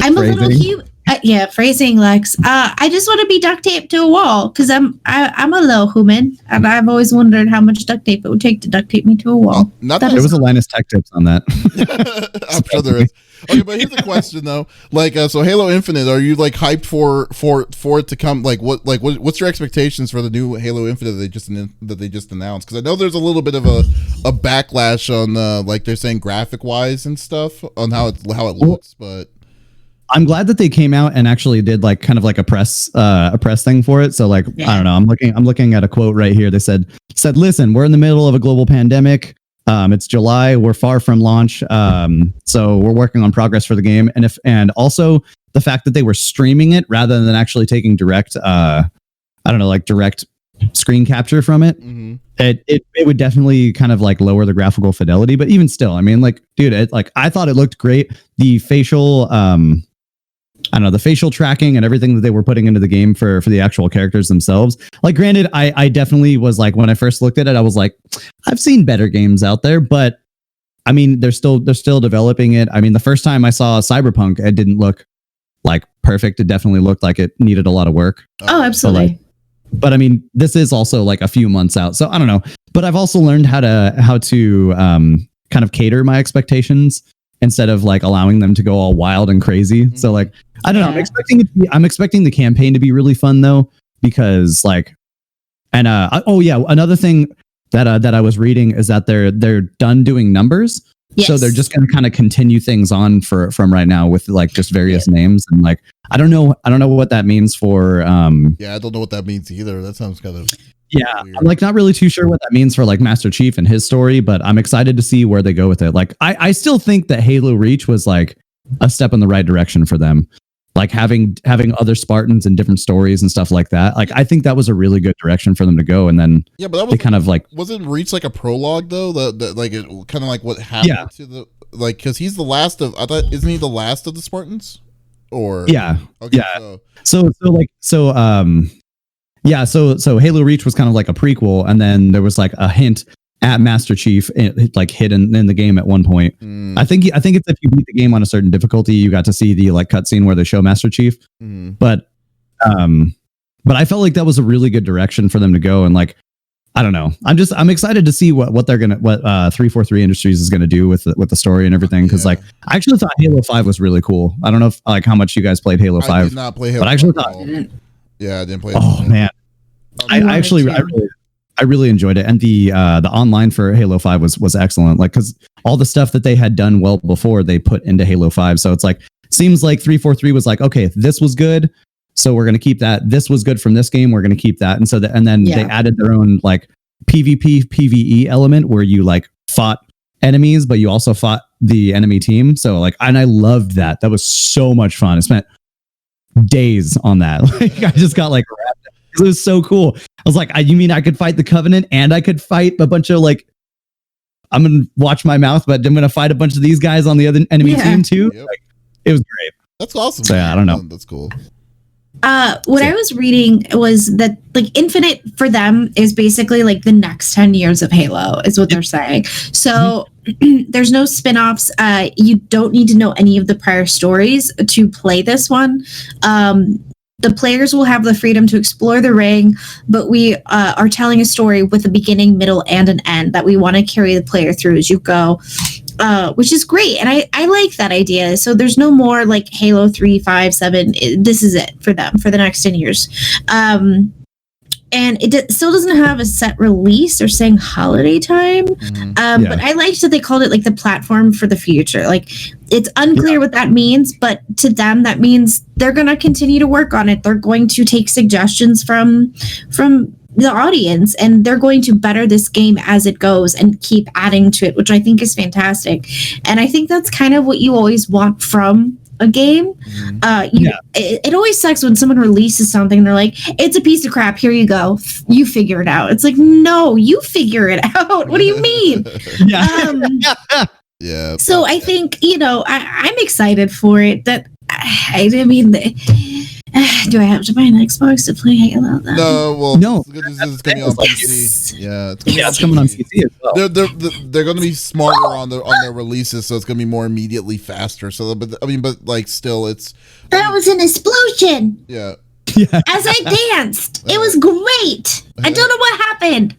I'm a little human. Phrasing, Lex. I just want to be duct taped to a wall because I'm a little human, and I've always wondered how much duct tape it would take to duct tape me to a wall. There was a Linus Tech Tips on that. I'm sure there is. Okay, but here's a question though. Like, so Halo Infinite, are you like hyped for it to come? What's your expectations for the new Halo Infinite that they just announced? Because I know there's a little bit of a backlash on like they're saying graphic wise and stuff on how it looks, but. I'm glad that they came out and actually did like kind of like a press thing for it. So like, I don't know, I'm looking at a quote right here. They said, listen, we're in the middle of a global pandemic. It's July. We're far from launch. So we're working on progress for the game. And also the fact that they were streaming it rather than actually taking direct screen capture from it. Mm-hmm. It would definitely kind of like lower the graphical fidelity, but even still, I mean, like, dude, I thought it looked great. The facial, the facial tracking and everything that they were putting into the game for the actual characters themselves. Like, granted, I definitely was like, when I first looked at it, I was like, I've seen better games out there, but I mean, they're still developing it. I mean, the first time I saw Cyberpunk, it didn't look like perfect. It definitely looked like it needed a lot of work. Oh, absolutely. But I mean, this is also like a few months out, so I don't know. But I've also learned how to kind of cater my expectations instead of like allowing them to go all wild and crazy. So like, I don't know. I'm expecting the campaign to be really fun though, because like, and another thing that I was reading is that they're done doing numbers. Yes. So they're just going to kind of continue things on from right now with like just various names, and like I don't know what that means for. Yeah, I don't know what that means either. That sounds kind of. Yeah, weird. I'm like not really too sure what that means for like Master Chief and his story, but I'm excited to see where they go with it. Like I still think that Halo Reach was like a step in the right direction for them. Like having other Spartans and different stories and stuff like that. Like I think that was a really good direction for them to go. And then but that was they kind of like wasn't Reach like a prologue though? That like it kind of like what happened to the like because he's the last of I thought isn't he the last of the Spartans? Or okay, So Halo Reach was kind of like a prequel, and then there was like a hint at Master Chief, like hidden in the game at one point. I think it's if you beat the game on a certain difficulty, you got to see the like cutscene where they show Master Chief. But I felt like that was a really good direction for them to go, and like I don't know, I'm excited to see what 343 Industries is gonna do with the story and everything, because like I actually thought Halo 5 was really cool. I don't know if like how much you guys played Halo 5. I did not play Halo, but I actually 5 thought I didn't play. Oh man, I really enjoyed it, and the online for Halo 5 was excellent. Like because all the stuff that they had done well before they put into Halo 5, so it's like seems like 343 was like, okay, this was good, so we're gonna keep that. This was good from this game, we're gonna keep that, and so then they added their own like PvP PvE element where you like fought enemies, but you also fought the enemy team. So like, and I loved that. That was so much fun. I spent days on that. Like I just got like wrapped. It was so cool. I was like, you mean I could fight the Covenant and I could fight a bunch of like, I'm going to watch my mouth, but I'm going to fight a bunch of these guys on the other enemy team too. Yep. Like, it was great. That's awesome. So yeah, I don't know. That's cool. What I was reading was that like Infinite for them is basically like the next 10 years of Halo is what they're saying. So there's no spin-offs. You don't need to know any of the prior stories to play this one. The players will have the freedom to explore the ring, but we are telling a story with a beginning, middle, and an end that we want to carry the player through as you go. Which is great. And I like that idea. So there's no more like Halo 3, 5, 7. This is it for them for the next 10 years. And it still doesn't have a set release or saying holiday time. But I liked that they called it like the platform for the future. Like it's unclear what that means, but to them, that means they're going to continue to work on it. They're going to take suggestions from the audience, and they're going to better this game as it goes and keep adding to it, which I think is fantastic. And I think that's kind of what you always want from a game. It always sucks when someone releases something and they're like, it's a piece of crap, here you go, you figure it out. It's like, no, you figure it out. What do you mean? So I think, I'm excited for it. That I mean, do I have to buy an Xbox to play Halo? No, well, no. The good news is it's going to be on PC. Yeah, it's coming on PC as well. They're going to be smarter on their releases, so it's going to be more immediately faster. So, but like, still, it's that was an explosion. Yeah. As I danced, it was great. I don't know what happened.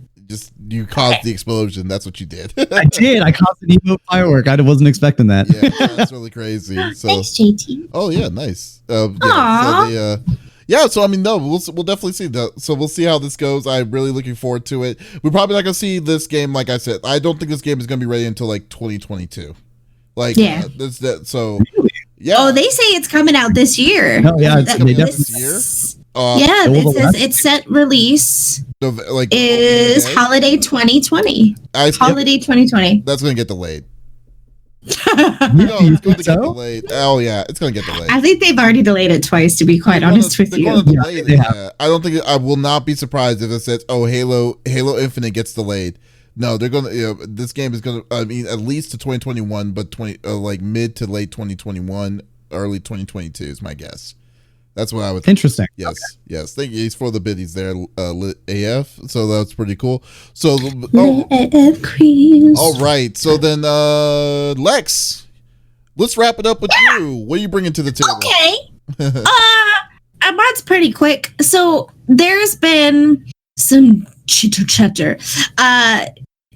You caused the explosion. That's what you did. I did. I caused an emote firework. I wasn't expecting that. Yeah, that's really crazy. So, Thanks, JT. oh yeah, nice. So I mean, no, we'll definitely see that. So we'll see how this goes. I'm really looking forward to it. We're probably not gonna see this game, like I said. I don't think this game is gonna be ready until like 2022. Like, yeah. So really? Yeah. Oh, they say it's coming out this year. Oh yeah, it's coming out this year. It says it's set release is holiday 2020. Holiday 2020. That's gonna get delayed. It's going to get delayed. Oh yeah, it's going to get delayed. I think they've already delayed it twice. To be quite honest with you, I don't think. I will not be surprised if it says, "Oh, Halo Infinite gets delayed." No, they're going to. This game is going to. I mean, at least to 2021, but like mid to late 2021, early 2022 is my guess. That's what I would think. Interesting. Yes, okay. Yes. Thank you. He's for the biddies there, AF. So that's pretty cool. So, all right. So then, Lex, let's wrap it up with you. What are you bringing to the table? Okay. Mine's pretty quick. So there's been some chitter chatter.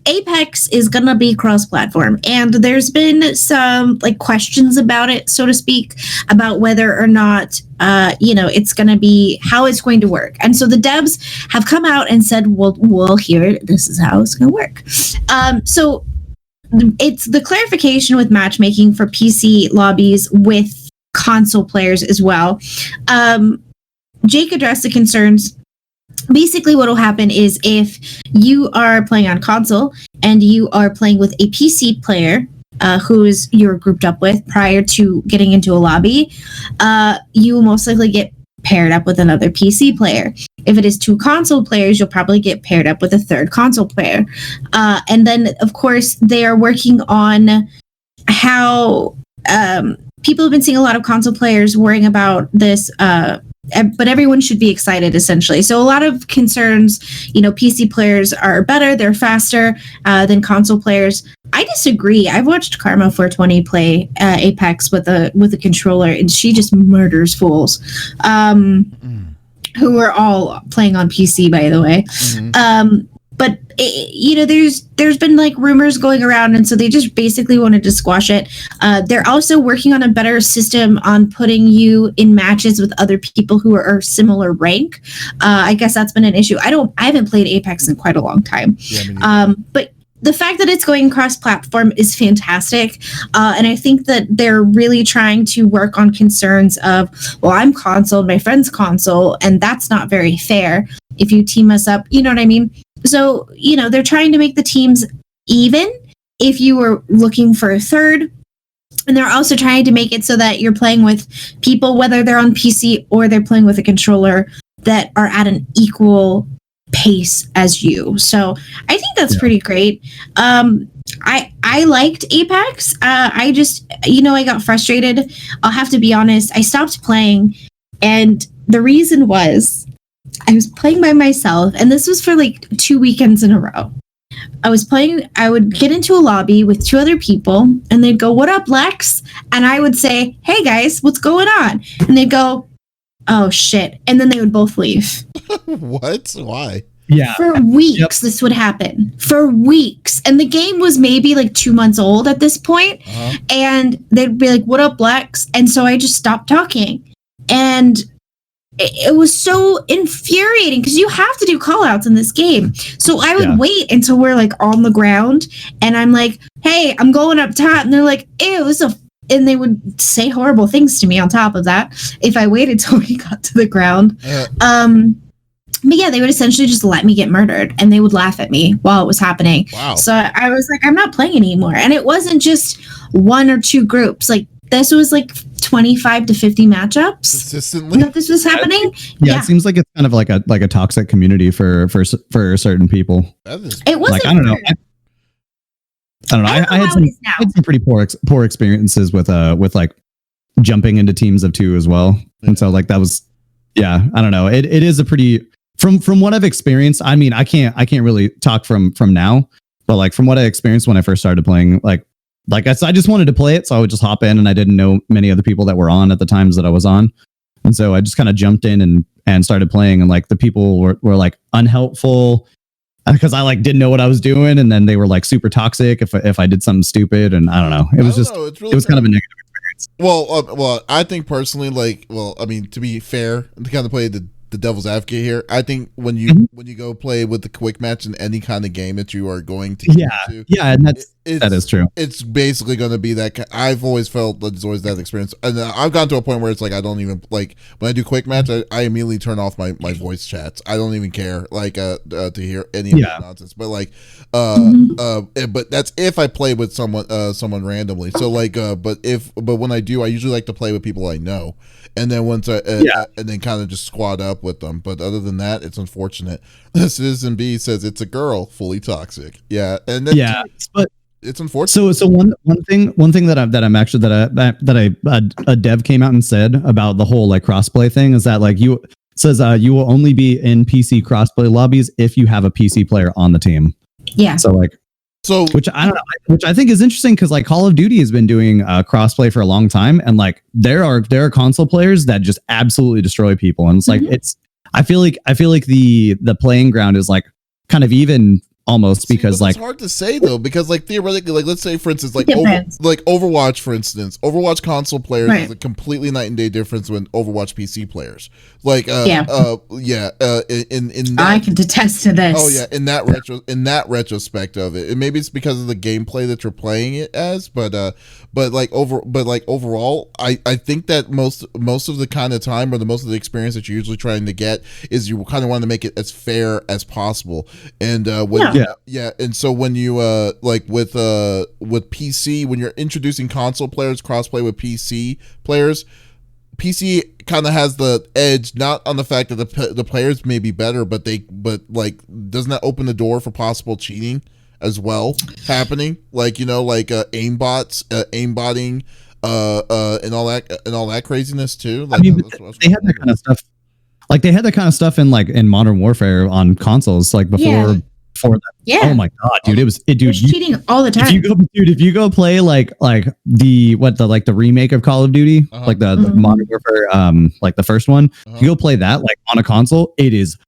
Apex is gonna be cross-platform, and there's been some like questions about it, so to speak, about whether or not it's gonna be how it's going to work. And so the devs have come out and said, "Well, here, this is how it's gonna work." So it's the clarification with matchmaking for PC lobbies with console players as well. Jake addressed the concerns. Basically, what will happen is if you are playing on console and you are playing with a PC player you're grouped up with prior to getting into a lobby, you will most likely get paired up with another PC player. If it is two console players, you'll probably get paired up with a third console player. And then, of course, they are working on how people have been seeing a lot of console players worrying about this, but everyone should be excited, essentially. So a lot of concerns, PC players are better, they're faster than console players. I disagree. I've watched Karma 420 play Apex with a controller, and she just murders fools who are all playing on PC, by the way. Mm-hmm. But there's been like rumors going around, and so they just basically wanted to squash it. They're also working on a better system on putting you in matches with other people who are similar rank. I guess that's been an issue. I haven't played Apex in quite a long time. But the fact that it's going cross-platform is fantastic. And I think that they're really trying to work on concerns of, well, I'm console, my friend's console, and that's not very fair if you team us up. You know what I mean? So, they're trying to make the teams even if you were looking for a third. And they're also trying to make it so that you're playing with people, whether they're on PC or they're playing with a controller, that are at an equal pace as you. So I think that's pretty great. I liked Apex. I just, I got frustrated. I'll have to be honest. I stopped playing. And the reason was I was playing by myself. And this was for like 2 weekends in a row. I would get into a lobby with two other people and they'd go, "What up, Lex?" And I would say, "Hey guys, what's going on?" And they'd go, "Oh shit." And then they would both leave. What? Why? Yeah. For weeks, this would happen. For weeks. And the game was maybe like 2 months old at this point. Uh-huh. And they'd be like, "What up, Lex?" And so I just stopped talking. And it was so infuriating because you have to do call outs in this game. So I would wait until we're like on the ground and I'm like, "Hey, I'm going up top." And they're like, "Ew, and they would say horrible things to me on top of that if I waited till we got to the ground. But yeah, they would essentially just let me get murdered and they would laugh at me while it was happening. Wow. So I was like, I'm not playing anymore. And it wasn't just one or two groups. Like this was like 25 to 50 matchups. Consistently? That this was happening. Yeah, it seems like it's kind of like a toxic community for certain people. It wasn't. Like, I don't know. I had some pretty poor experiences with like jumping into teams of two as well. And so like that was, I don't know. It is a pretty, from what I've experienced. I mean, I can't really talk from now, but like from what I experienced when I first started playing, like I just wanted to play it. So I would just hop in and I didn't know many other people that were on at the times that I was on. And so I just kind of jumped in and started playing, and like the people were like unhelpful. because I like didn't know what I was doing, and then they were like super toxic if I did something stupid, and I don't know. It was it was kind of a negative experience. Well, I think personally, like, I mean, to be fair, to kind of play the devil's advocate here, I think when you go play with the quick match in any kind of game that you are going to and that is true. It's basically going to be that. I've always felt that there's always that experience, and I've gotten to a point where it's like I don't even like when I do quick match. I immediately turn off my voice chats. I don't even care like to hear any of that nonsense. But like but that's if I play with someone randomly. So like but when I do, I usually like to play with people I know. And then once and then kind of just squad up with them. But other than that, it's unfortunate. Citizen B says it's a girl, fully toxic. Yeah, and then but it's unfortunate. So one thing that a dev came out and said about the whole like crossplay thing is that like you will only be in PC crossplay lobbies if you have a PC player on the team. Yeah. So which I don't know, which I think is interesting because like Call of Duty has been doing crossplay for a long time, and like there are console players that just absolutely destroy people, and it's like I feel like the playing ground is like kind of even almost because like it's hard to say though, because like theoretically, like let's say for instance like Overwatch, for instance, Overwatch console players is a completely night and day difference when Overwatch PC players. Like in that, I can attest to this. Oh yeah, in that retrospect of it, and maybe it's because of the gameplay that you're playing it as, but overall, I think that most of the kind of time or the most of the experience that you're usually trying to get is you kind of want to make it as fair as possible, and and so when you like with PC, when you're introducing console players crossplay with PC players, PC kind of has the edge, not on the fact that the players may be better, but like doesn't that open the door for possible cheating as well happening, like like aimbotting and all that craziness too. Like, I mean, they had that kind of stuff. Like they had that kind of stuff in Modern Warfare on consoles, like before that. Yeah. Oh my god, dude! It was cheating all the time. If you go play like the remake of Call of Duty, like the Modern Warfare, like the first one, if you go play that like on a console, it is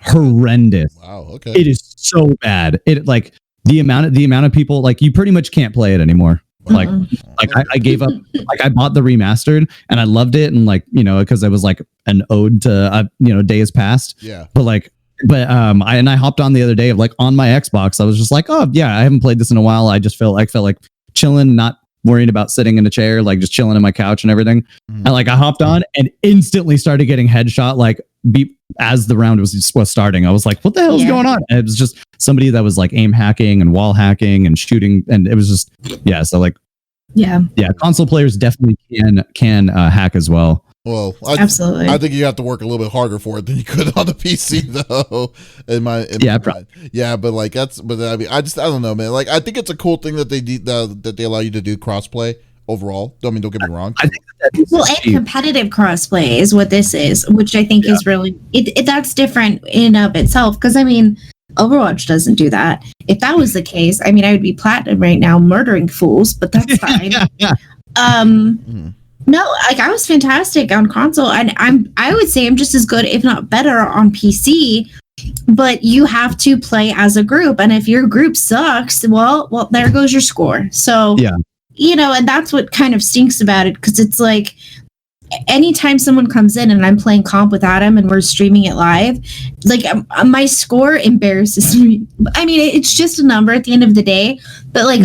horrendous. Wow. Okay. It is so bad. It like the amount of people, like you pretty much can't play it anymore. Like I gave up. Like I bought the remastered and I loved it, and like because it was like an ode to days past. Yeah. But I hopped on the other day of like on my Xbox. I was just like, oh yeah, I haven't played this in a while. I just felt like chilling, not worrying about sitting in a chair, like just chilling on my couch and everything. And like I hopped on and instantly started getting headshot like beep as the round was starting. I was like, what the hell's going on? And it was just somebody that was like aim hacking and wall hacking and shooting, and it was just so like console players definitely can hack as well. Well, absolutely. I think you have to work a little bit harder for it than you could on the PC, though. But like I mean, I don't know, man. Like I think it's a cool thing that they allow you to do crossplay overall. I mean, don't get me wrong. I think and competitive crossplay is what this is, which I think is really that's different in of itself. Because I mean, Overwatch doesn't do that. If that was the case, I mean, I would be platinum right now, murdering fools. But that's fine. No, like I was fantastic on console, and I would say I'm just as good, if not better, on PC. But you have to play as a group, and if your group sucks, well, there goes your score. So and that's what kind of stinks about it, because it's like anytime someone comes in and I'm playing comp with Adam and we're streaming it live, like my score embarrasses me. I mean, it's just a number at the end of the day, but like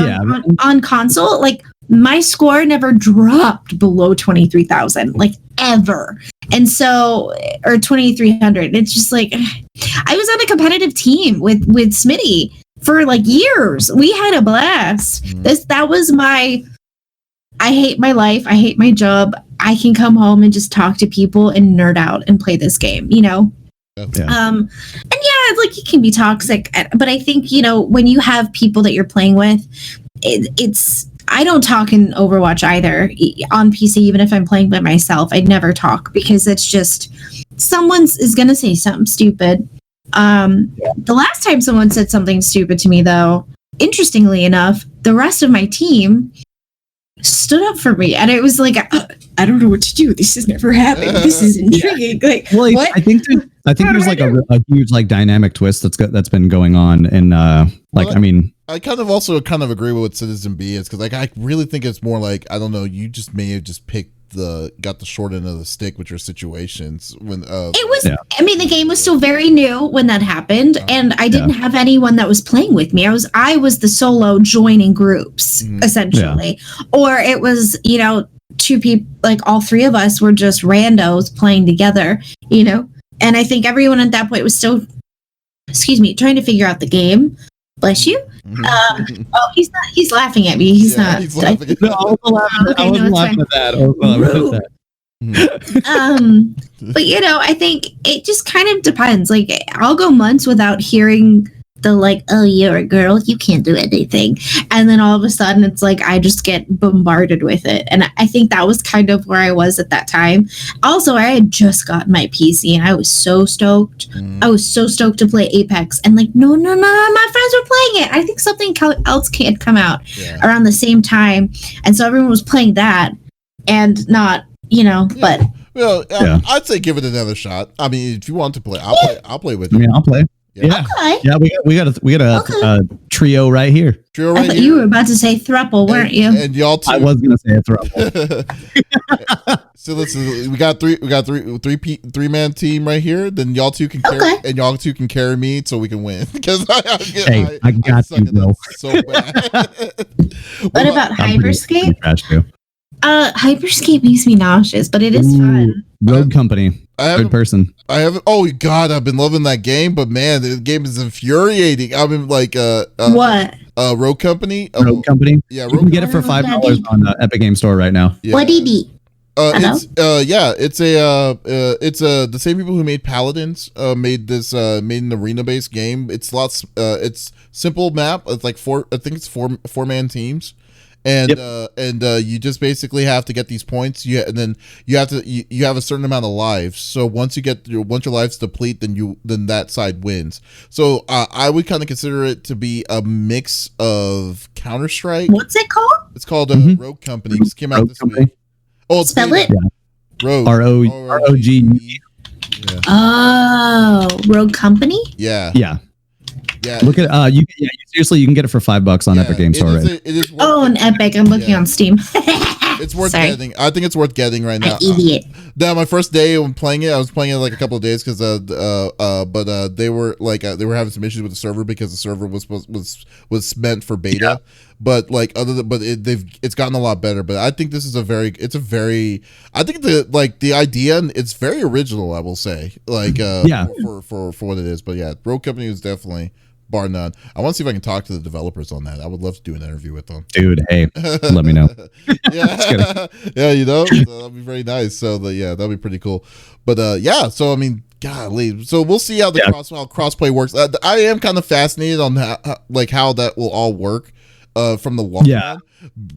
on console, like my score never dropped below 23,000, like ever. And so, or 2,300. It's just like, I was on a competitive team with Smitty for like years. We had a blast. That was I hate my life. I hate my job. I can come home and just talk to people and nerd out and play this game, And like it can be toxic, but I think, when you have people that you're playing with, it's, I don't talk in Overwatch either on PC, even if I'm playing by myself. I never talk because it's just someone is going to say something stupid. The last time someone said something stupid to me, though, interestingly enough, the rest of my team stood up for me, and it was like, I don't know what to do. This has never happened. This is intriguing. Like, well, what? I think there's like a huge like dynamic twist that's been going on, and I kind of also agree with what Citizen B is, because like I really think it's more like, I don't know, you just may have just got the short end of the stick with your situations when it was. Yeah. I mean, the game was still very new when that happened, and I didn't have anyone that was playing with me. I was the solo joining groups essentially, or it was two people, like all three of us were just randos playing together, and I think everyone at that point was still, trying to figure out the game. Bless you. He's laughing at me. He's not. He's laughing at no, I wasn't laughing at that. But I think it just kind of depends. Like, I'll go months without hearing the like, oh, you're a girl, you can't do anything, and then all of a sudden it's like I just get bombarded with it. And I think that was kind of where I was at that time. Also, I had just gotten my PC and I was so stoked. I was so stoked to play Apex, and like no, my friends were playing it. I think something else had come out around the same time, and so everyone was playing that, and not but I'd say give it another shot. I mean, if you want to play, I'll play with you. I mean, I'll play. Yeah. Okay. Yeah, we got a trio right here. I thought you were about to say thruple, weren't you? And y'all too. I was gonna say a thruple. So listen, we got three man team right here. Then y'all two can carry me, so we can win. Because I got you, bro. So bad. What about Hyperscape? Hyperscape makes me nauseous, but it is fun. Rogue Company. Good person. Oh God, I've been loving that game, but man, the game is infuriating. I've been like, what? Rogue Company. Rogue Company. Yeah, you can get it for $5 on the Epic Game Store right now. Yeah. What did he? It's the same people who made Paladins made an arena based game. It's simple map. It's like four man teams. And you just basically have to get these points. You have a certain amount of lives. So once your lives deplete, then that side wins. So I would kind of consider it to be a mix of Counter-Strike. What's it called? It's called Rogue Company. It just came out this week. Oh, spell it. Rogue. ROGE. Yeah. Oh, Rogue Company. Yeah. Yeah. Yeah. Look at seriously, you can get it for $5 on Epic Game Store. On Epic. I'm looking on Steam. It's worth getting. I think it's worth getting right now. Idiot. My first day when playing it, I was playing it like a couple of days because they were having some issues with the server because the server was meant for beta. Yeah. But it's gotten a lot better. But I think this is I think the idea, it's very original, I will say, for what it is. But yeah, Rogue Company is definitely, bar none. I want to see if I can talk to the developers on that. I would love to do an interview with them. Dude, hey, let me know. Yeah, that'd be very nice. So that'd be pretty cool. But so I mean, golly. So we'll see how how crossplay works. I am kind of fascinated on how that will all work. From the long run,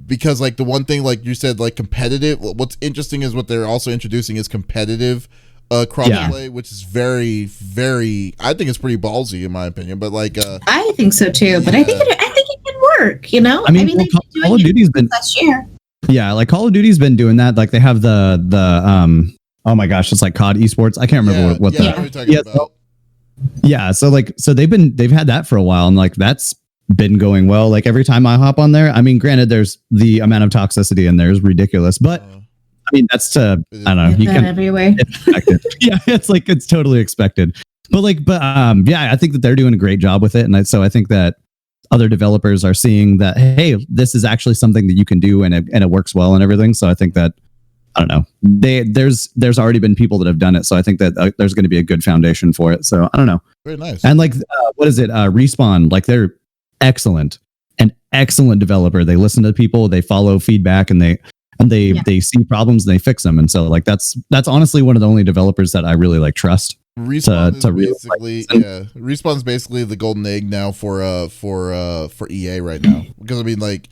because like the one thing, like you said, like competitive. What's interesting is what they're also introducing is competitive crossplay, which is very, very. I think it's pretty ballsy in my opinion. But like, I think so too. But I think it can work. I mean, Call of Duty's been last year. Yeah, like Call of Duty's been doing that. Like they have the oh my gosh, it's like COD Esports. I can't remember what so they've had that for a while, and like that's been going well. Like every time I hop on there, I mean, granted, there's the amount of toxicity in there is ridiculous, but I mean, that's I don't know. You can everywhere. It's totally expected. But I think that they're doing a great job with it, and so I think that other developers are seeing that, hey, this is actually something that you can do, and it works well and everything. So I think that, I don't know, there's already been people that have done it, so I think that there's going to be a good foundation for it. So I don't know. Very nice. And like, what is it? Respawn, like they're an excellent developer. They listen to people, they follow feedback, and they see problems and they fix them. And so like that's honestly one of the only developers that I really like trust. Respawn's basically the golden egg now for EA right now, because I mean, like,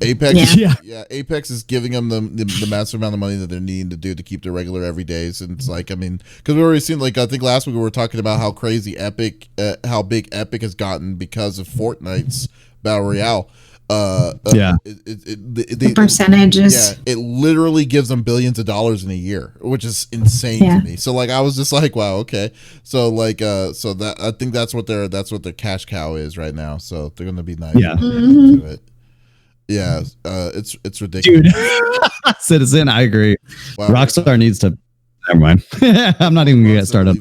Apex, Apex is giving them the massive amount of money that they're needing to do to keep their regular everydays. And it's like, I mean, because we already seen, like, I think last week we were talking about how crazy how big Epic has gotten because of Fortnite's Battle Royale. The percentages. Yeah, it literally gives them billions of dollars in a year, which is insane to me. So like I was just like, wow, okay. So like so that I think that's what their cash cow is right now. So they're gonna be nice to it. Yeah, it's ridiculous. Dude. Citizen, I agree. Wow, Rockstar needs to. Never mind. I'm not even gonna get started.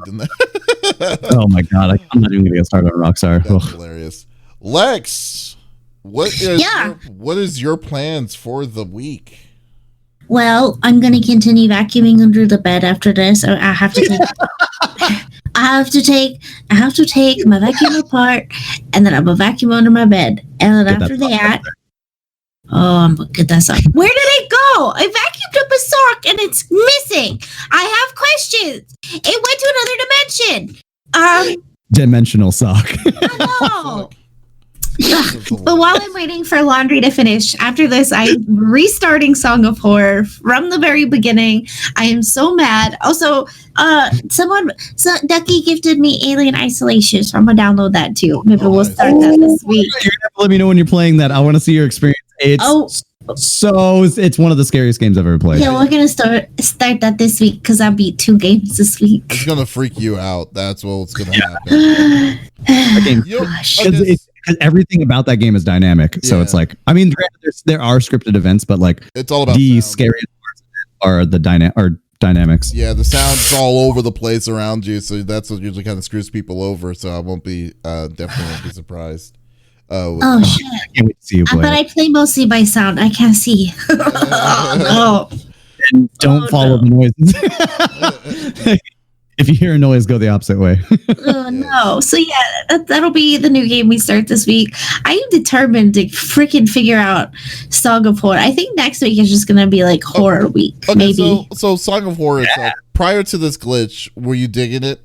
Oh my god, I'm not even gonna get started on Rockstar. That's hilarious. Lex, what is your plans for the week? Well, I'm gonna continue vacuuming under the bed after this. I have to take. I have to take my vacuum apart, and then I'm gonna vacuum under my bed, and then after that. Oh, I'm gonna get that sock. Where did it go? I vacuumed up a sock and it's missing. I have questions. It went to another dimension. Dimensional sock. I know. But while I'm waiting for laundry to finish, after this, I'm restarting Song of Horror from the very beginning. I am so mad. Also, Ducky gifted me Alien Isolation, so I'm gonna download that too. Maybe we'll start that this week. You're gonna let me know when you're playing that. I want to see your experience. It's one of the scariest games I've ever played. Yeah, we're gonna start that this week because I beat 2 games this week. It's gonna freak you out. That's what's gonna happen. Because everything about that game is dynamic. So it's like, I mean, there are scripted events, but like it's all about the sound. scariest parts are the dynamics. Yeah, the sound's all over the place around you, so that's what usually kind of screws people over. So I won't be definitely won't be surprised. Oh shit! I can't wait to see you play. But I play mostly by sound. I can't see. Oh no! And don't follow the noises. If you hear a noise, go the opposite way. Oh no! So yeah, that'll be the new game we start this week. I am determined to freaking figure out Song of Horror. I think next week is just gonna be like horror week, maybe. So Song of Horror itself, prior to this glitch, were you digging it?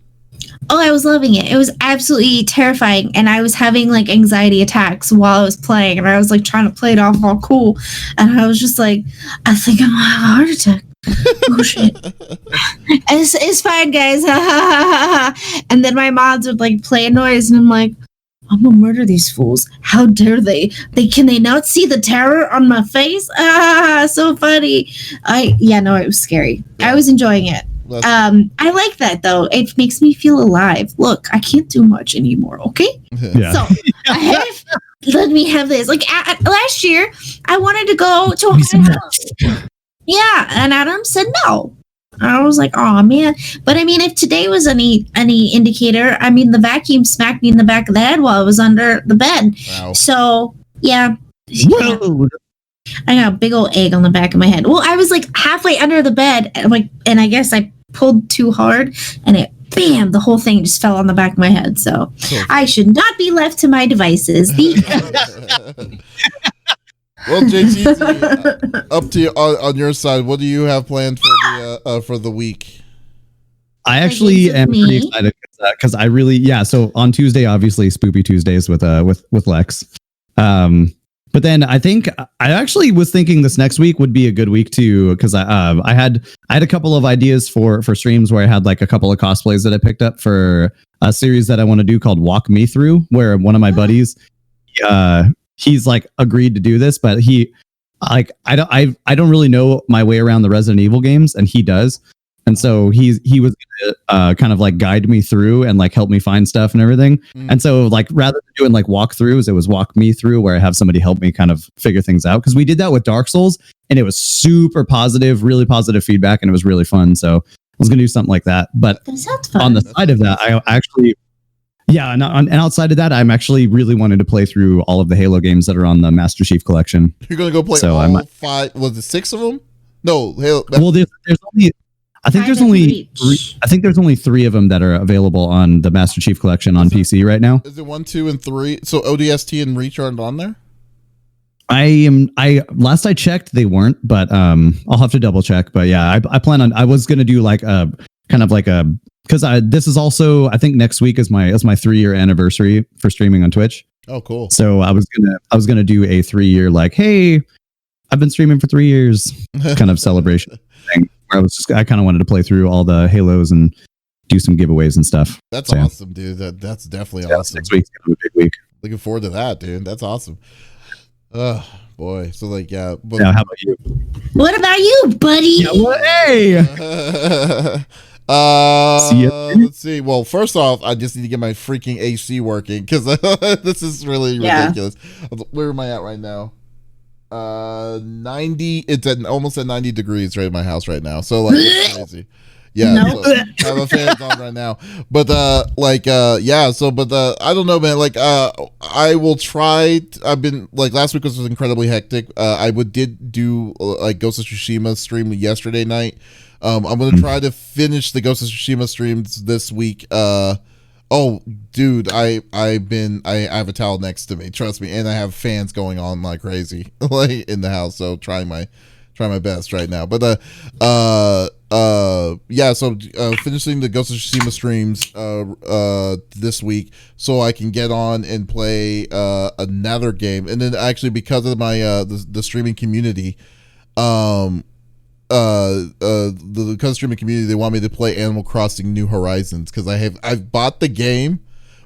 Oh, I was loving it. It was absolutely terrifying, and I was having like anxiety attacks while I was playing, and I was like trying to play it off all cool, and I was just like, I think I'm gonna have a heart attack. Oh shit! It's fine, guys. And then my mods would like play a noise, and I'm like, I'm gonna murder these fools. How dare they? Can they not see the terror on my face? So funny. It was scary. I was enjoying it. I like that though. It makes me feel alive. Look, I can't do much anymore. Okay, so let me have this. Like last year, I wanted to go to a house. Yeah, and Adam said no. I was like, oh man. But I mean, if today was any indicator, I mean, the vacuum smacked me in the back of the head while I was under the bed. Wow. So yeah. I got a big old egg on the back of my head. Well, I was like halfway under the bed, and I guess I pulled too hard, and it bam, the whole thing just fell on the back of my head. So I should not be left to my devices. Well, Jtizii, up to you on your side. What do you have planned for the week? I actually am pretty excited because I really So on Tuesday, obviously, Spoopy Tuesdays with Lex. But then I think I actually was thinking this next week would be a good week too, because I had a couple of ideas for streams where I had like a couple of cosplays that I picked up for a series that I want to do called Walk Me Through, where one of my buddies, he's like agreed to do this, but I don't really know my way around the Resident Evil games, and he does. And so he was gonna, kind of like guide me through and like help me find stuff and everything. And so like rather than doing like walkthroughs, it was walk me through, where I have somebody help me kind of figure things out. Because we did that with Dark Souls, and it was super positive, really positive feedback, and it was really fun. So I was gonna do something like that. But on the side of that, I actually, and outside of that, I'm actually really wanting to play through all of the Halo games that are on the Master Chief Collection. You're gonna go play all 5? Was it 6 of them? No, Halo. Well, there's only. I think there's only 3 of them that are available on the Master Chief Collection on PC right now. Is it 1, 2, and 3? So ODST and Reach aren't on there? Last I checked, they weren't, but I'll have to double check. But yeah, I plan on. I was gonna do like a kind of like a, because this is also, I think next week is my 3-year anniversary for streaming on Twitch. Oh, cool. So I was gonna do a 3-year like, hey, I've been streaming for 3 years kind of celebration thing. Where I kind of wanted to play through all the Halos and do some giveaways and stuff. That's awesome, dude. That's definitely awesome. Next week's gonna be a big week. Looking forward to that, dude. That's awesome. Oh boy. So like, yeah. But, Now, how about you? What about you, buddy? Yeah, well, hey. Let's see. Well, first off, I just need to get my freaking AC working because this is really ridiculous. Where am I at right now? 90. It's almost at 90 degrees right in my house right now. So like, it's crazy. Yeah, Nope. so I have a fan on right now, but yeah. So, but I don't know, man. Like, I will try. I've been like last week was incredibly hectic. Did do like Ghost of Tsushima stream yesterday night. I'm gonna try to finish the Ghost of Tsushima streams this week. Oh, dude, I have a towel next to me. Trust me, and I have fans going on like crazy, like in the house. So try my best right now. But yeah. So finishing the Ghost of Tsushima streams this week, so I can get on and play another game, and then actually because of my the streaming community, the streaming community, they want me to play Animal Crossing New Horizons because I've bought the game,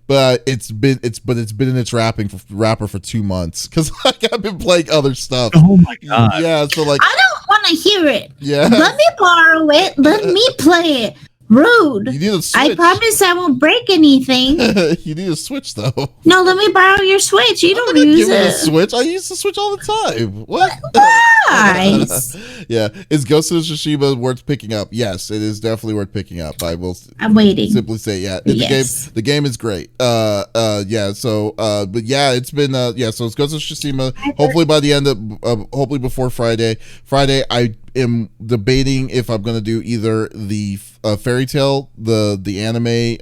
but it's been in its wrapper for 2 months because like I've been playing other stuff. Oh my god. Yeah, so like I don't want to hear it. Yeah. Let me borrow it. Let me play it. Rude. You need a Switch. I promise I won't break anything. You need a Switch though. No, let me borrow your Switch. You don't Give use me a it. Switch. I use the Switch all the time. What? Nice. Yeah, is Ghost of Tsushima worth picking up? Yes, it is definitely worth picking up. I will. I'm waiting. Simply say, yeah, Yes. the game is great. Yeah. So, but yeah, it's been yeah. So it's Ghost of Tsushima. Hopefully by the end of, hopefully before Friday. I am debating if I'm gonna do either the Fairy Tail, the anime.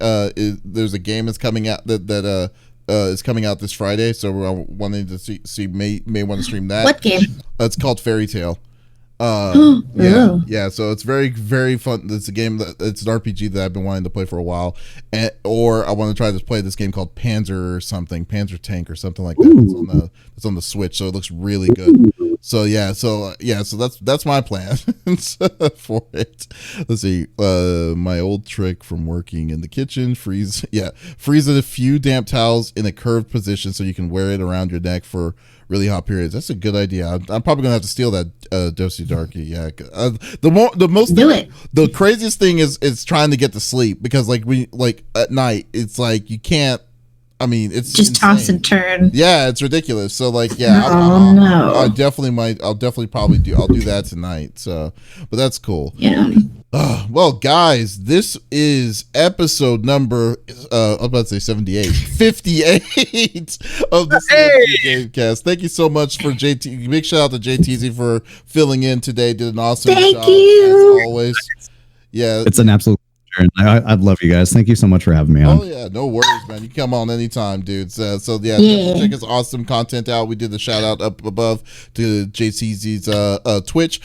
There's a game that's coming out that is coming out this Friday, so we're wanting to see may want to stream that. What game? It's called Fairy Tail. Oh. Yeah. So it's very, very fun. It's a game it's an RPG that I've been wanting to play for a while, or I want to try to play this game called Panzer or something, Panzer Tank or something like that. It's on the Switch, so it looks really good. So yeah, so that's my plan for it. Let's see. My old trick from working in the kitchen: freeze a few damp towels in a curved position so you can wear it around your neck for really hot periods. That's a good idea. I'm probably gonna have to steal that Dosey Darky. Yeah. The craziest thing is trying to get to sleep because like at night it's like you can't. I mean, it's just insane. toss and turn. Yeah, it's ridiculous. So like, yeah, no. I'll definitely probably I'll do that tonight. So, but that's cool. Yeah. Well, guys, this is episode number I was about to say 78, 58 of the CFG GameCast. Thank you so much for JT. Big shout out to Jtizii for filling in today. Did an awesome job Thank you. as always. Yeah, it's an absolute. I love you guys. Thank you so much for having me on. Oh yeah, no worries, man. You can come on anytime, dude. So yeah, check his awesome content out. We did the shout out up above to Jtizii's Twitch.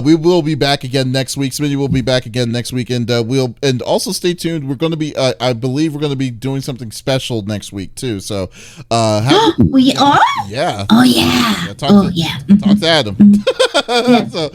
We will be back again next week. Smitty will be back again next week, and and also stay tuned. We're going to be, I believe, we're going to be doing something special next week too. So, we are. Yeah. Oh yeah. Talk to Adam. Yeah. So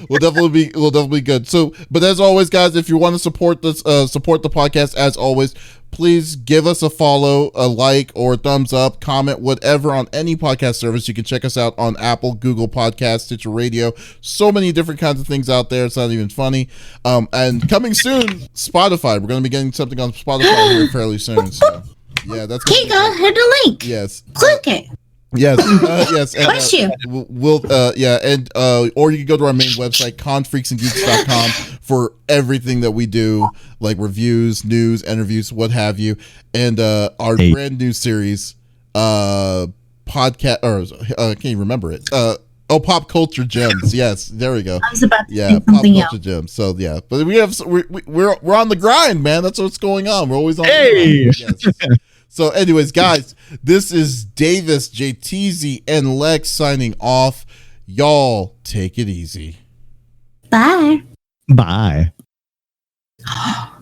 we'll definitely be good. So, but as always, guys, if you want to support this, support the podcast, as always, please give us a follow, a like, or a thumbs up, comment, whatever on any podcast service. You can check us out on Apple, Google Podcasts, Stitcher Radio. So many different kinds of things out there. It's not even funny. And coming soon, Spotify. We're going to be getting something on Spotify here fairly soon. So yeah, that's. Okay, go hit the link. Yes. Click it. Yes, yes. And, Bless you. Or you can go to our main website, confreaksandgeeks.com, for everything that we do, like reviews, news, interviews, what have you, and our brand new series, podcast, or I can't even remember it. Pop Culture Gems. Yes, there we go. I was about to say Pop something Culture Gems. So yeah, but we're on the grind, man. That's what's going on. We're always on. The grind. Yes. So anyways, guys, this is Davis, Jtizii, and Lex signing off. Y'all take it easy. Bye. Bye.